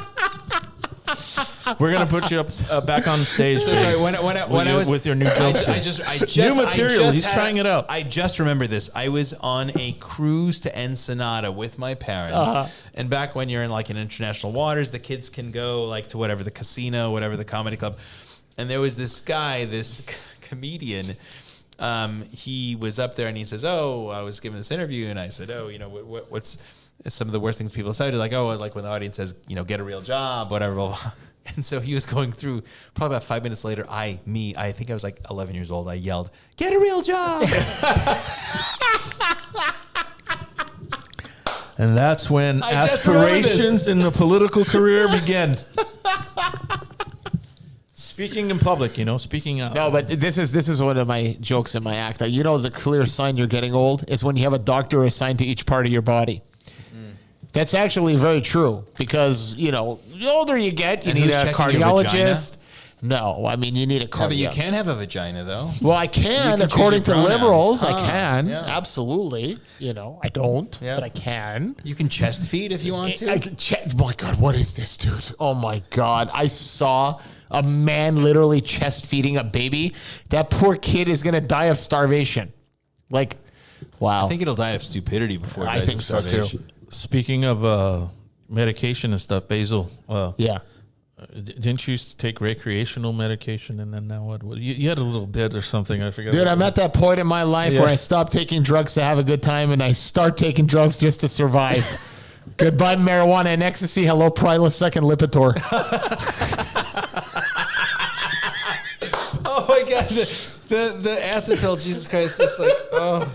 We're gonna put you up back on stage. So sorry, when I was with your new jokes. I just New material. He's had trying it out. I just remember this. I was on a cruise to Ensenada with my parents, and back when you're in like in international waters, the kids can go like to whatever the casino, whatever the comedy club, and there was this guy, this comedian. He was up there and he says, "Oh, I was giving this interview," and I said, "Oh, you know what's." Some of the worst things people say, like, oh, like when the audience says, you know, get a real job, whatever. Blah, blah. And so he was going through, probably about 5 minutes later, I think I was like 11 years old. I yelled, get a real job. And that's when I just remembered aspirations in the political career begin. Speaking in public, speaking out. No, but this is one of my jokes in my act. You know, the clear sign you're getting old is when you have a doctor assigned to each part of your body. That's actually very true because, the older you get, you need a cardiologist. No, I mean, you need a cardiologist. But you can have a vagina, though. Well, I can choose according to your pronouns. liberals. I can. Yeah. Absolutely. I don't, Yeah. but I can. You can chest feed if you want to. I can check. My God, what is this, dude? Oh, my God. I saw a man literally chest feeding a baby. That poor kid is going to die of starvation. Like, wow. I think it'll die of stupidity before it I dies think of so, too. starvation. Speaking of medication and stuff, Basil. Yeah. Didn't you used to take recreational medication and then now what? You had a little bit or something. I forget. Dude, I'm at that point in my life where I stop taking drugs to have a good time and I start taking drugs just to survive. Goodbye, marijuana and ecstasy. Hello, Prilosec and Lipitor. Oh, my God. The acid pill, Jesus Christ. It's like, oh.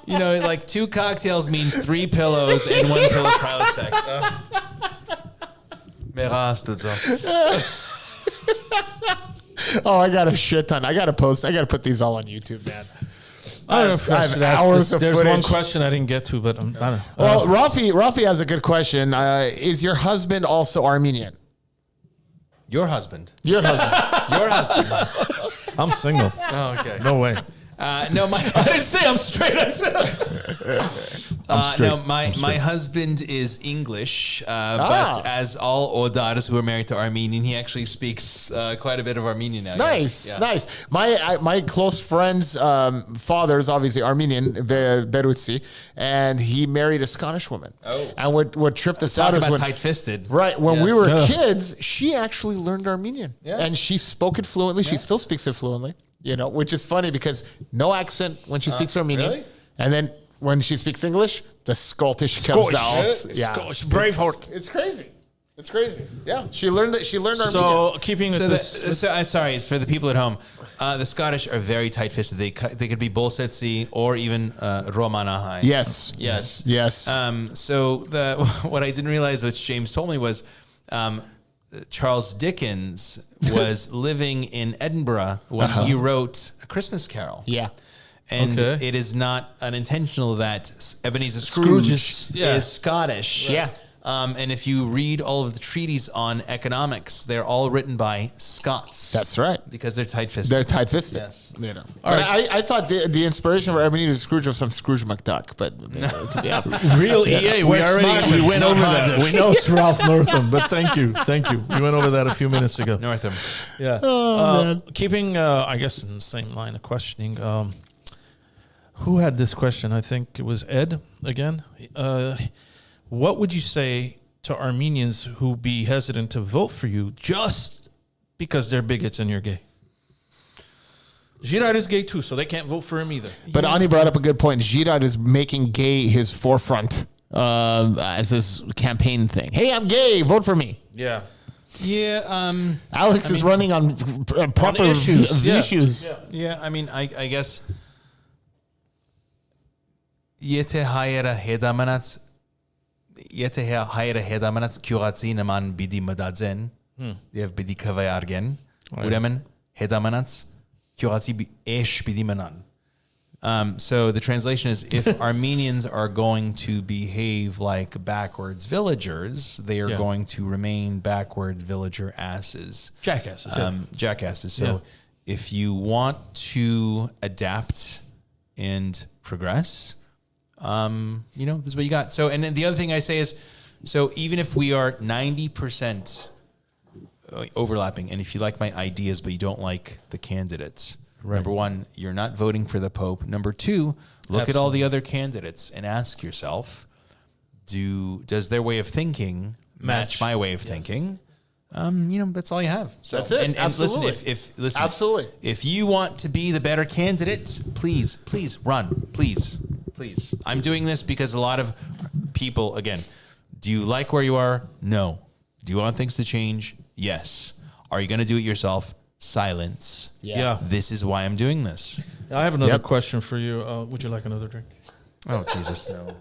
Like 2 cocktails means 3 pillows and 1 pill of Prilosec. Oh, I got a shit ton. I got to put these all on YouTube, man. I don't know if I have hours of there's footage. one question I didn't get to, but I don't know. Well, Rafi has a good question. Is your husband also Armenian? Your husband. Your husband. Your husband. I'm single. Oh, okay. No way. No, I didn't say I'm straight. I said I'm straight. No, my husband is English, but as all Odaras who are married to Armenian, he actually speaks quite a bit of Armenian now. Nice, yes. Yeah. nice. My close friend's father is obviously Armenian, Berutsi, and he married a Scottish woman. Oh. And what tripped us out Talk is about when, tight-fisted. right, when Yes. we were kids, she actually learned Armenian. Yeah. And she spoke it fluently. She still speaks it fluently, which is funny because no accent when she speaks Armenian. Really? And then when she speaks English, the Scottish comes out. Scottish Braveheart. It's crazy. It's crazy. Yeah. She learned Armenian. So keeping So, with this, I'm sorry for the people at home. The Scottish are very tight-fisted. They could be Bolsetsi or even Romanahai. Yes. Yes. Yes. So what I didn't realize, which James told me, was Charles Dickens was living in Edinburgh when he wrote A Christmas Carol. Yeah. And Okay. it is not unintentional that Ebenezer Scrooge Scrooge is Scottish. Yeah. And if you read all of the treaties on economics, they're all written by Scots. That's right. Because they're tight-fisted. They're tight-fisted. Yes. You know. All But right. I thought the inspiration for Ebenezer Scrooge was some Scrooge McDuck, but it could be Real EA. We went over that. We know it's Ralph Northam, but thank you. We went over that a few minutes ago. Northam. Yeah. man. Keeping, I guess, in the same line of questioning. Who had this question? I think it was Ed again. What would you say to Armenians who be hesitant to vote for you just because they're bigots and you're gay? Girard is gay too, so they can't vote for him either. But Ani brought up a good point. Girard is making gay his forefront as his campaign thing. Hey, I'm gay. Vote for me. Yeah. Yeah. Alex is running on proper issues. issues. Yeah. I mean, I guess. Եթե հայերը հետամնաց քյուղացի նման բիդի մտածեն եւ բիդի քվեարկեն ուրեմն հետամնաց քյուղացի էշ բիդի մնան. So the translation is, if Armenians are going to behave like backwards villagers, they are going to remain backward villager asses. Jackasses. Jackasses. So if you want to adapt and progress, this is what you got. So, and then the other thing I say is, so even if we are 90% overlapping, and if you like my ideas, but you don't like the candidates, number one, you're not voting for the Pope. Number two, look at all the other candidates and ask yourself, does their way of thinking match my way of thinking? That's all you have. So, That's it. And Absolutely. listen, Absolutely. if you want to be the better candidate, please run. Please. I'm doing this because a lot of people, again, do you like where you are? No. Do you want things to change? Yes. Are you going to do it yourself? Silence. Yeah. This is why I'm doing this. I have another question for you. Would you like another drink? Oh, Jesus, no.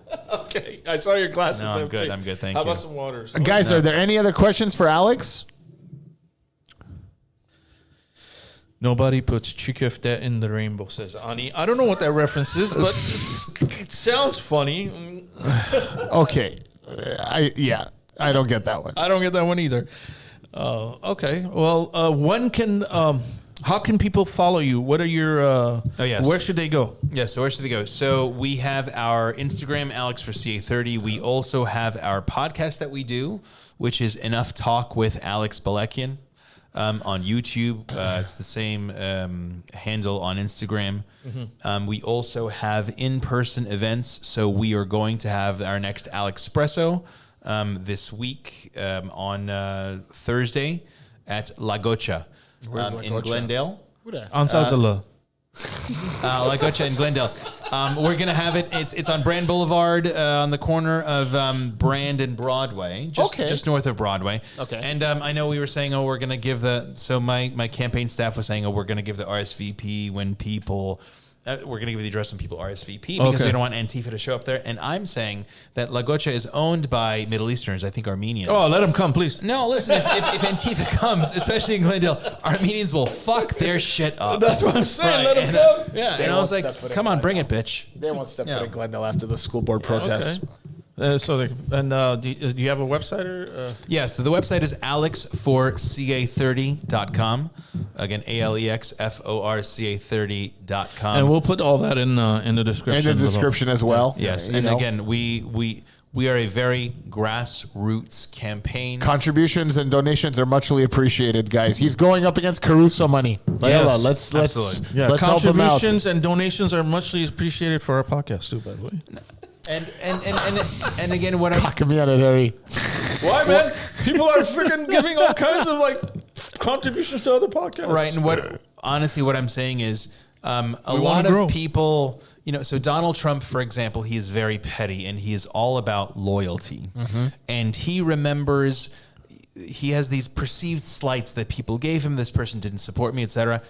Okay. I saw your glasses. No, I'm good. I'm good. Thank you. How about some waters? Guys, are there any other questions for Alex? Nobody puts chikofte in the rainbow, says Ani. I don't know what that reference is, but it sounds funny. Okay. I don't get that one. I don't get that one either. Okay. Well, how can people follow you? What are your, where should they go? Yeah, so where should they go? So we have our Instagram, Alex for CA30. We also have our podcast that we do, which is Enough Talk with Alex Balekian. On YouTube. It's the same handle on Instagram. Mm-hmm. We also have in-person events. So we are going to have our next Alexpresso this week on Thursday at La Gocha in Glendale. Ansazala. La Gocha in Glendale. We're going to have it. It's on Brand Boulevard on the corner of Brand and Broadway, just north of Broadway. Okay. And I know we were saying, we're going to give my campaign staff was saying, we're going to give the RSVP when people, we're going to give the address when people RSVP because we don't want Antifa to show up there. And I'm saying that La Gocha is owned by Middle Easterners, I think Armenians. Oh, let them come, please. No, listen, if Antifa comes, especially in Glendale, Armenians will fuck their shit up. That's what I'm saying. Right. Let them come. Yeah, and I was like, come on, bring it, bitch. They won't step foot in Glendale after the school board protests. Okay. Do you have a website or? Yeah, so the website is alexforca30.com. Again, ALEXFORCA30.com. And we'll put all that in the description. In the description as well. Yes, and again, we are a very grassroots campaign. Contributions and donations are muchly appreciated, guys. He's going up against Caruso money. Yes, let's absolutely. let's help him out. Contributions and donations are muchly appreciated for our podcast too, by the way. And again, what Cock me out of Harry. Why, man? People are freaking giving all kinds of contributions to other podcasts. Right, and what I'm saying is a We lot wanna grow. of people, so Donald Trump, for example, he is very petty and he is all about loyalty. Mm-hmm. And he remembers, he has these perceived slights that people gave him. This person didn't support me, etc.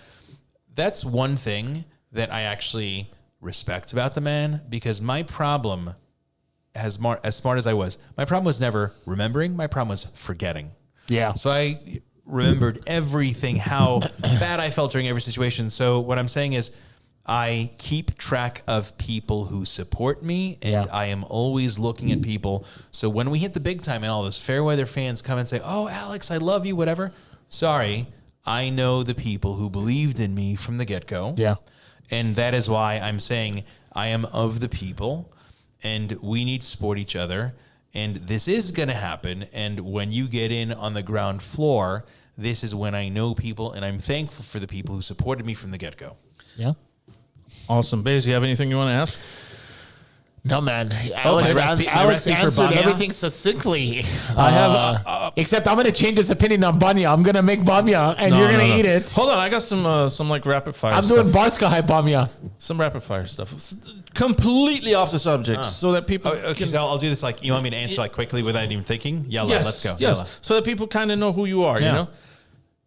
That's one thing that I actually respect about the man, because my problem, as smart as I was, my problem was never remembering. My problem was forgetting. Yeah. So I remembered everything, how bad I felt during every situation. So what I'm saying is, I keep track of people who support me, and Yeah. I am always looking at people. So when we hit the big time and all those fair weather fans come and say, "Oh, Alex, I love you," whatever. Sorry, I know the people who believed in me from the get-go. Yeah. And that is why I'm saying I am of the people, and we need to support each other. And this is going to happen. And when you get in on the ground floor, this is when I know people, and I'm thankful for the people who supported me from the get-go. Yeah. Awesome. Baze, you have anything you want to ask? No, man. Alex, recipe for answered banya? everything succinctly. I have. Except I'm going to change his opinion on banya. I'm going to make banya, and you're going to eat it. Hold on, I got some like rapid fire. I'm stuff. doing Barskahai banya. Some rapid fire stuff. Completely off the subject, so that people. Okay, so I'll do this like, you want me to answer like quickly without even thinking? Yalla, Yes, let's go. yes. Yalla. So that people kind of know who you are. Yeah. You know.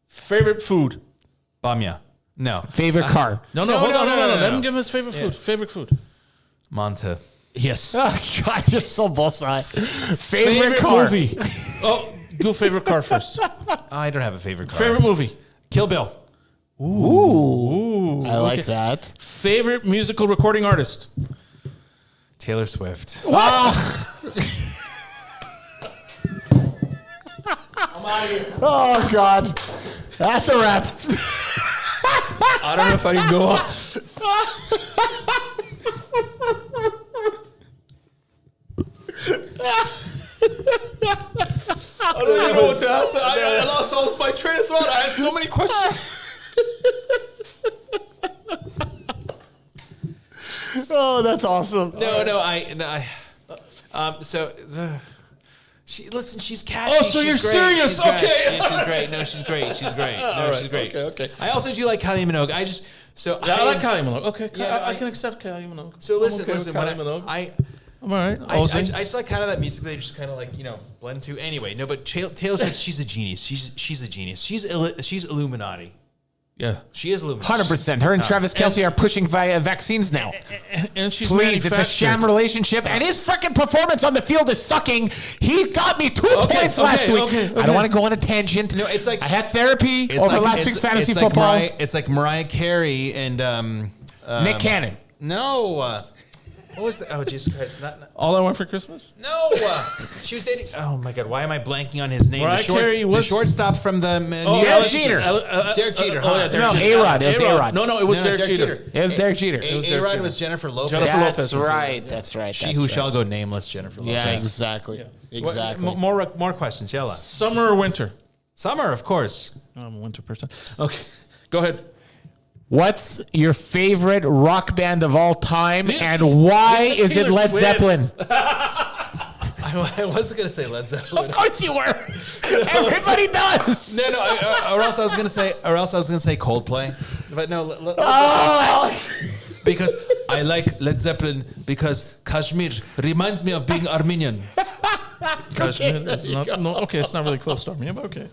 Favorite food? Bamya. No. Favorite car. No. No, Hold no, on. no, no, Let no. him give him his favorite food. Favorite food. Manta. Yes. Oh, God, you're so bullseye. Favorite car. movie. Oh, go favorite car first. I don't have a favorite car. Favorite movie. Kill Bill. Ooh. I like that. Favorite musical recording artist. Taylor Swift. Oh, God. That's a wrap. I don't know if I can go on. I don't even know what to ask. I lost all my train of thought. I had so many questions. Oh, that's awesome. She's catchy. Oh, so she's you're great, serious? she's great. Okay. Yeah, she's great. No, she's great. She's great. No, she's great. Okay. I also do like Kylie Minogue. I like Kylie Minogue. Okay, Yeah, I can accept Kylie Minogue. So listen, I'm okay with listen. Kylie When Minogue. I'm all right. I just like kind of that music they just kind of like, blend to. Anyway, no, but Taylor Swift, she's a genius. She's a genius. She's Illuminati. Yeah. She is Illuminati. 100%. Her and Travis Kelce are pushing via vaccines now. And she's Please, it's a manufactured. sham relationship, and his freaking performance on the field is sucking. He got me 2 points last week. I don't want to go on a tangent. No, it's like I had therapy over last week's fantasy football. It's like Mariah Carey and Nick Cannon. No. What was the? Oh, Jesus Christ! Not All I Want for Christmas? no. She was dating. Oh my God! Why am I blanking on his name? Mariah Carey The was- shortstop from the Derek Jeter. Derek Jeter. Oh, yeah, huh? Derek No, Jeter. A-Rod. It was A-Rod. No, it was Derek Jeter. It was Derek Jeter. A-Rod was Jennifer Lopez. Jennifer That's Lopez was right. That's right. She that's who right. shall go nameless, Jennifer Lopez. Yeah, exactly. Exactly. More questions, Yella. Summer or winter? Summer, of course. I'm a winter person. Okay, go ahead. What's your favorite rock band of all time, This and is- why this is is it Taylor Led Swift. Zeppelin? I wasn't gonna say Led Zeppelin. Of course you were. Everybody does. No, or else I was gonna say Coldplay, but no. Oh, Alex. Because I like Led Zeppelin because Kashmir reminds me of being Armenian. Kashmir is not, it's not really close to Armenia, but okay.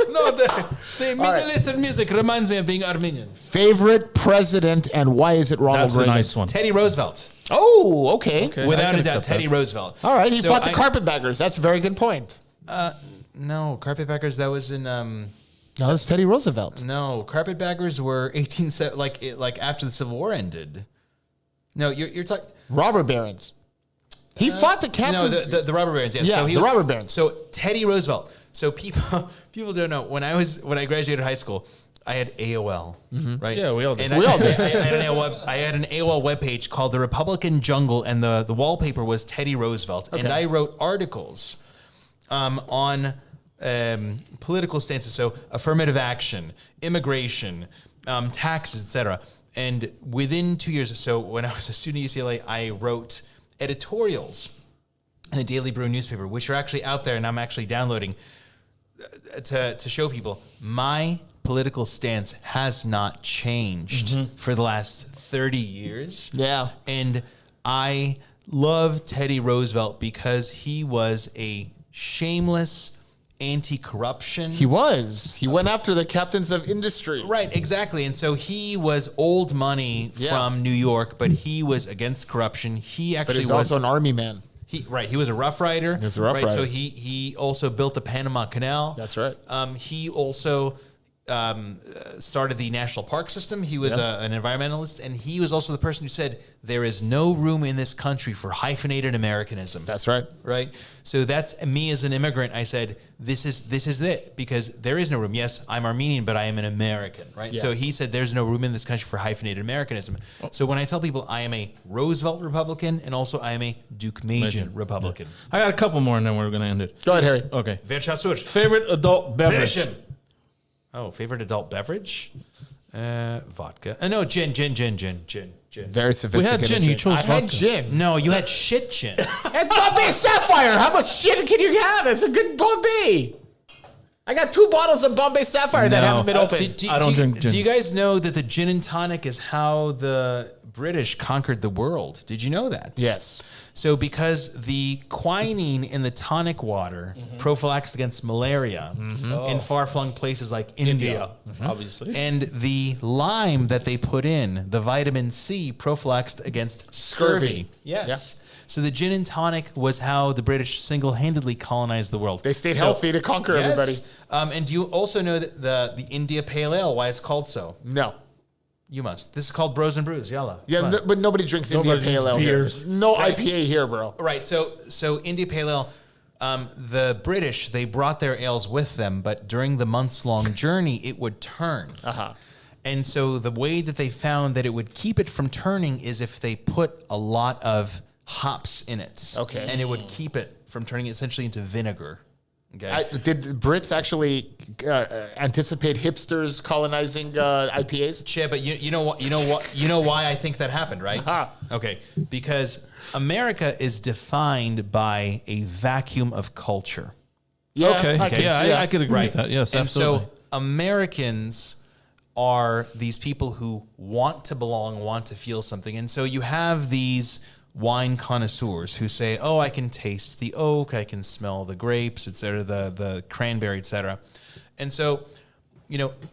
No, the Middle Eastern music reminds me of being Armenian. Favorite president, and why is it Ronald That's a Reagan? nice one. Teddy Roosevelt, Oh, okay. Okay, I without can a doubt, accept Teddy that. Roosevelt. All right, he So fought the I- carpetbaggers. That's a very good point. No, Carpetbaggers. That was in No, that's Teddy Roosevelt. no. Carpetbaggers were 18 like after the Civil War ended. No, you're talking. Robber barons. He fought the No, captains. the robber barons. Yes. Yeah, so he the was, robber barons. So Teddy Roosevelt. So people don't know when I graduated high school, I had AOL, right? Yeah, we all did. And We all did. I had an AOL webpage called the Republican Jungle, and the wallpaper was Teddy Roosevelt, and I wrote articles on political stances, so affirmative action, immigration, taxes, etc. And within 2 years, so when I was a student at UCLA, I wrote editorials in the Daily Brew newspaper, which are actually out there, and I'm actually downloading to show people my political stance has not changed for the last 30 years. Yeah. And I love Teddy Roosevelt because he was a shameless anti-corruption. He was. He went after the captains of industry. Right, exactly. And so he was old money from New York, but he was against corruption. He But actually he's was also an army man. he was a Rough Rider. He was a Rough right? So Rider. he also built the Panama Canal. That's right. He also started the national park system. He was an environmentalist, and he was also the person who said there is no room in this country for hyphenated Americanism. That's right. Right. So that's me as an immigrant. I said this is it, because there is no room. Yes, I'm Armenian, but I am an American. Right. Yeah. So he said there's no room in this country for hyphenated Americanism. So when I tell people I am a Roosevelt Republican and also I am a Duke Major Republican. I got a couple more, and then we're going to end it. Go ahead, Harry. Okay. Verchasur. Favorite adult beverage? Oh, favorite adult beverage? Vodka. No, gin. Very We sophisticated. had gin. You chose I vodka. had gin. No, you had shit gin. It's Bombay Sapphire. How much shit can you have? It's a good Bombay. I got 2 bottles of Bombay Sapphire that haven't been opened. I don't drink gin. Do you guys know that the gin and tonic is how the British conquered the world? Did you know that? Yes. So because the quinine in the tonic water prophylaxed against malaria in far-flung places like India. Obviously. And the lime that they put in, the vitamin C, prophylaxed against scurvy. Yes. Yeah. So the gin and tonic was how the British single-handedly colonized the world. They stayed healthy to conquer everybody. And do you also know that the India Pale Ale, why it's called so? No. You must. This is called Bros and Brews. Yalla. Yeah, but nobody drinks India Nobody Pale Ale drinks here. beers. No IPA here, bro. Right. So India Pale Ale, the British, they brought their ales with them, but during the months-long journey, it would turn. Uh-huh. And so the way that they found that it would keep it from turning is if they put a lot of hops in it. Okay. And it would keep it from turning essentially into vinegar. Okay. Did the Brits actually anticipate hipsters colonizing IPAs? Yeah, but you know why I think that happened, right? Aha. Okay, because America is defined by a vacuum of culture. Yeah. Okay. I can Yeah, see- I could agree with that. Yes, and absolutely. so Americans are these people who want to belong, want to feel something. And so you have these wine connoisseurs who say, oh, I can taste the oak, I can smell the grapes, etc., the cranberry, etc. And so,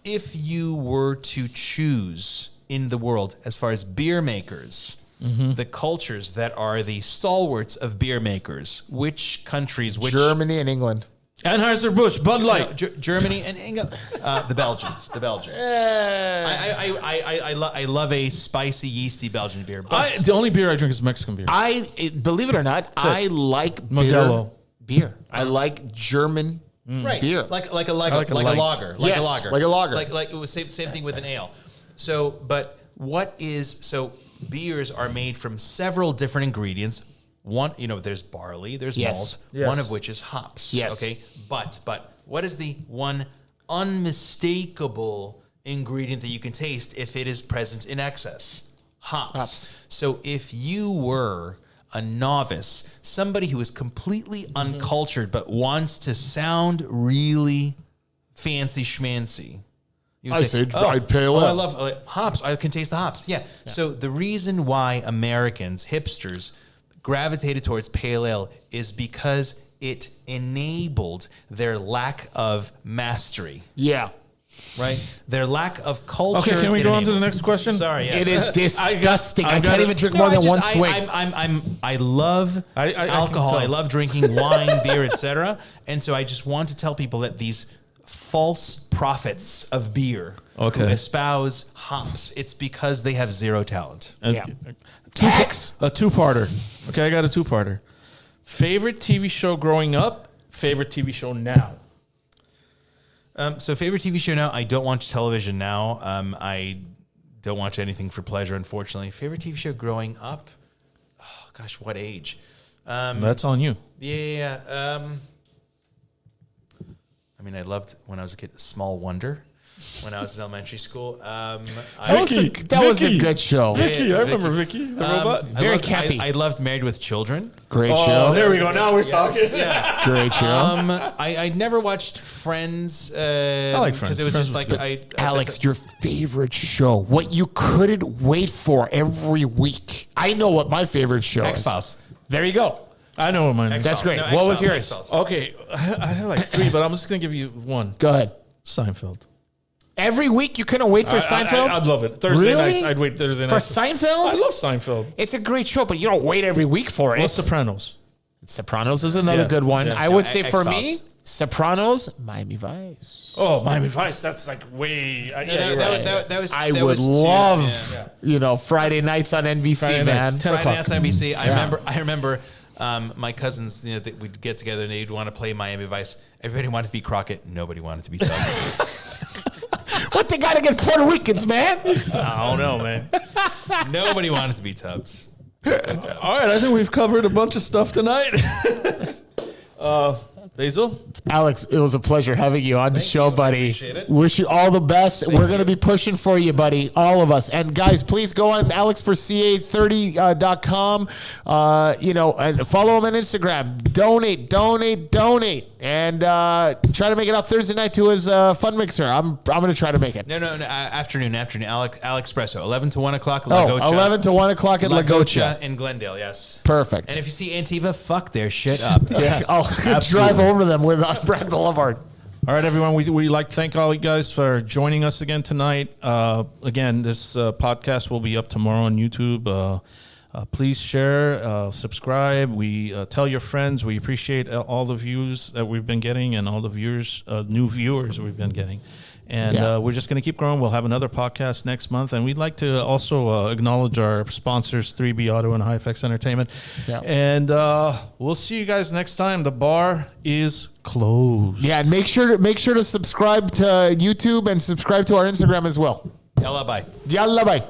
if you were to choose in the world as far as beer makers, the cultures that are the stalwarts of beer makers, which countries, which Germany and England. Anheuser-Busch, Bud Light. Germany and England, the Belgians. I love a spicy, yeasty Belgian beer. But The only beer I drink is Mexican beer. Believe it or not, I like Modelo. beer. I like German beer. like a like a lager, light. like Yes, a lager, like a lager. like it was same thing with an ale. So beers are made from several different ingredients. One, there's barley, there's Yes. malt, Yes. one of which is hops. Yes. Okay. But what is the one unmistakable ingredient that you can taste if it is present in excess? Hops. So if you were a novice, somebody who is completely uncultured but wants to sound really fancy schmancy, you would I say dry pale ale. I love hops. I can taste the hops. Yeah. So the reason why Americans, hipsters, gravitated towards pale ale is because it enabled their lack of mastery, Yeah. right? Their lack of culture. Okay, can we it go on to the enabled. next question? Sorry, yes. It is disgusting. I got can't it. even drink No, more than one I swig. I love I can alcohol. tell. I love drinking wine, beer, etc. And so I just want to tell people that these false prophets of beer who espouse hops, it's because they have zero talent. Yeah. Tax. A two-parter. Okay, I got a two-parter. Favorite TV show growing up, favorite TV show now. So favorite TV show now, I don't watch television now. I don't watch anything for pleasure, unfortunately. Favorite TV show growing up? Oh, gosh, what age? That's on you. Yeah. I loved, when I was a kid, Small Wonder. When I was in elementary school. That was a good show. Vicky, I remember Vicky, the robot. Very cappy. I loved Married with Children. Great show. There we go. Now we're talking. Great show. I never watched Friends. I like Friends. Because it was Friends just was like good. Alex, your favorite show. What you couldn't wait for every week. I know what my favorite show is. X-Files. There you go. I know what mine is. That's great. No, What was X-Files, yours? X-Files. Okay, I have like three, but I'm just going to give you one. Go ahead. Seinfeld. Every week you couldn't wait for Seinfeld? I'd love it. Thursday Really? nights, I'd wait Thursday For nights. Seinfeld? I love Seinfeld. It's a great show, but you don't wait every week for it. What's Sopranos? Sopranos is another Yeah, good one. yeah. I would say for me, X-Files. Sopranos, Miami Vice. Oh, Miami Vice. That's like way. I would love, Friday nights on NBC, Friday man. nights, 10 Friday o'clock. nights on NBC. I remember my cousins, that we'd get together and they'd want to play Miami Vice. Everybody wanted to be Crockett. Nobody wanted to be Tubbs. What they got against Puerto Ricans, man? I don't know, man. Nobody wanted to be Tubbs. All right, I think we've covered a bunch of stuff tonight. Basil? Alex, it was a pleasure having you on the show, buddy. I appreciate it. Wish you all the best. We're going to be pushing for you, buddy. All of us. And guys, please go on alexforca30.com. And follow him on Instagram. Donate. And try to make it out Thursday night to his fun mixer. I'm going to try to make it. No. Afternoon. Alex Espresso. 11 to 1 o'clock. Oh, 11 to 1 o'clock at La Gocha. in Glendale, yes. Perfect. And if you see Antifa, fuck their shit up. Yeah, I'll drive over them with Brad Boulevard. All right, everyone. We like to thank all you guys for joining us again tonight. Again, this podcast will be up tomorrow on YouTube. Please share, subscribe. We tell your friends. We appreciate all the views that we've been getting and all the new viewers we've been getting. And we're just going to keep growing. We'll have another podcast next month. And we'd like to also acknowledge our sponsors, 3B Auto and HiFX Entertainment. Yeah. And we'll see you guys next time. The bar is closed. Yeah, and make sure to subscribe to YouTube and subscribe to our Instagram as well. Yalla bye. Yalla bye.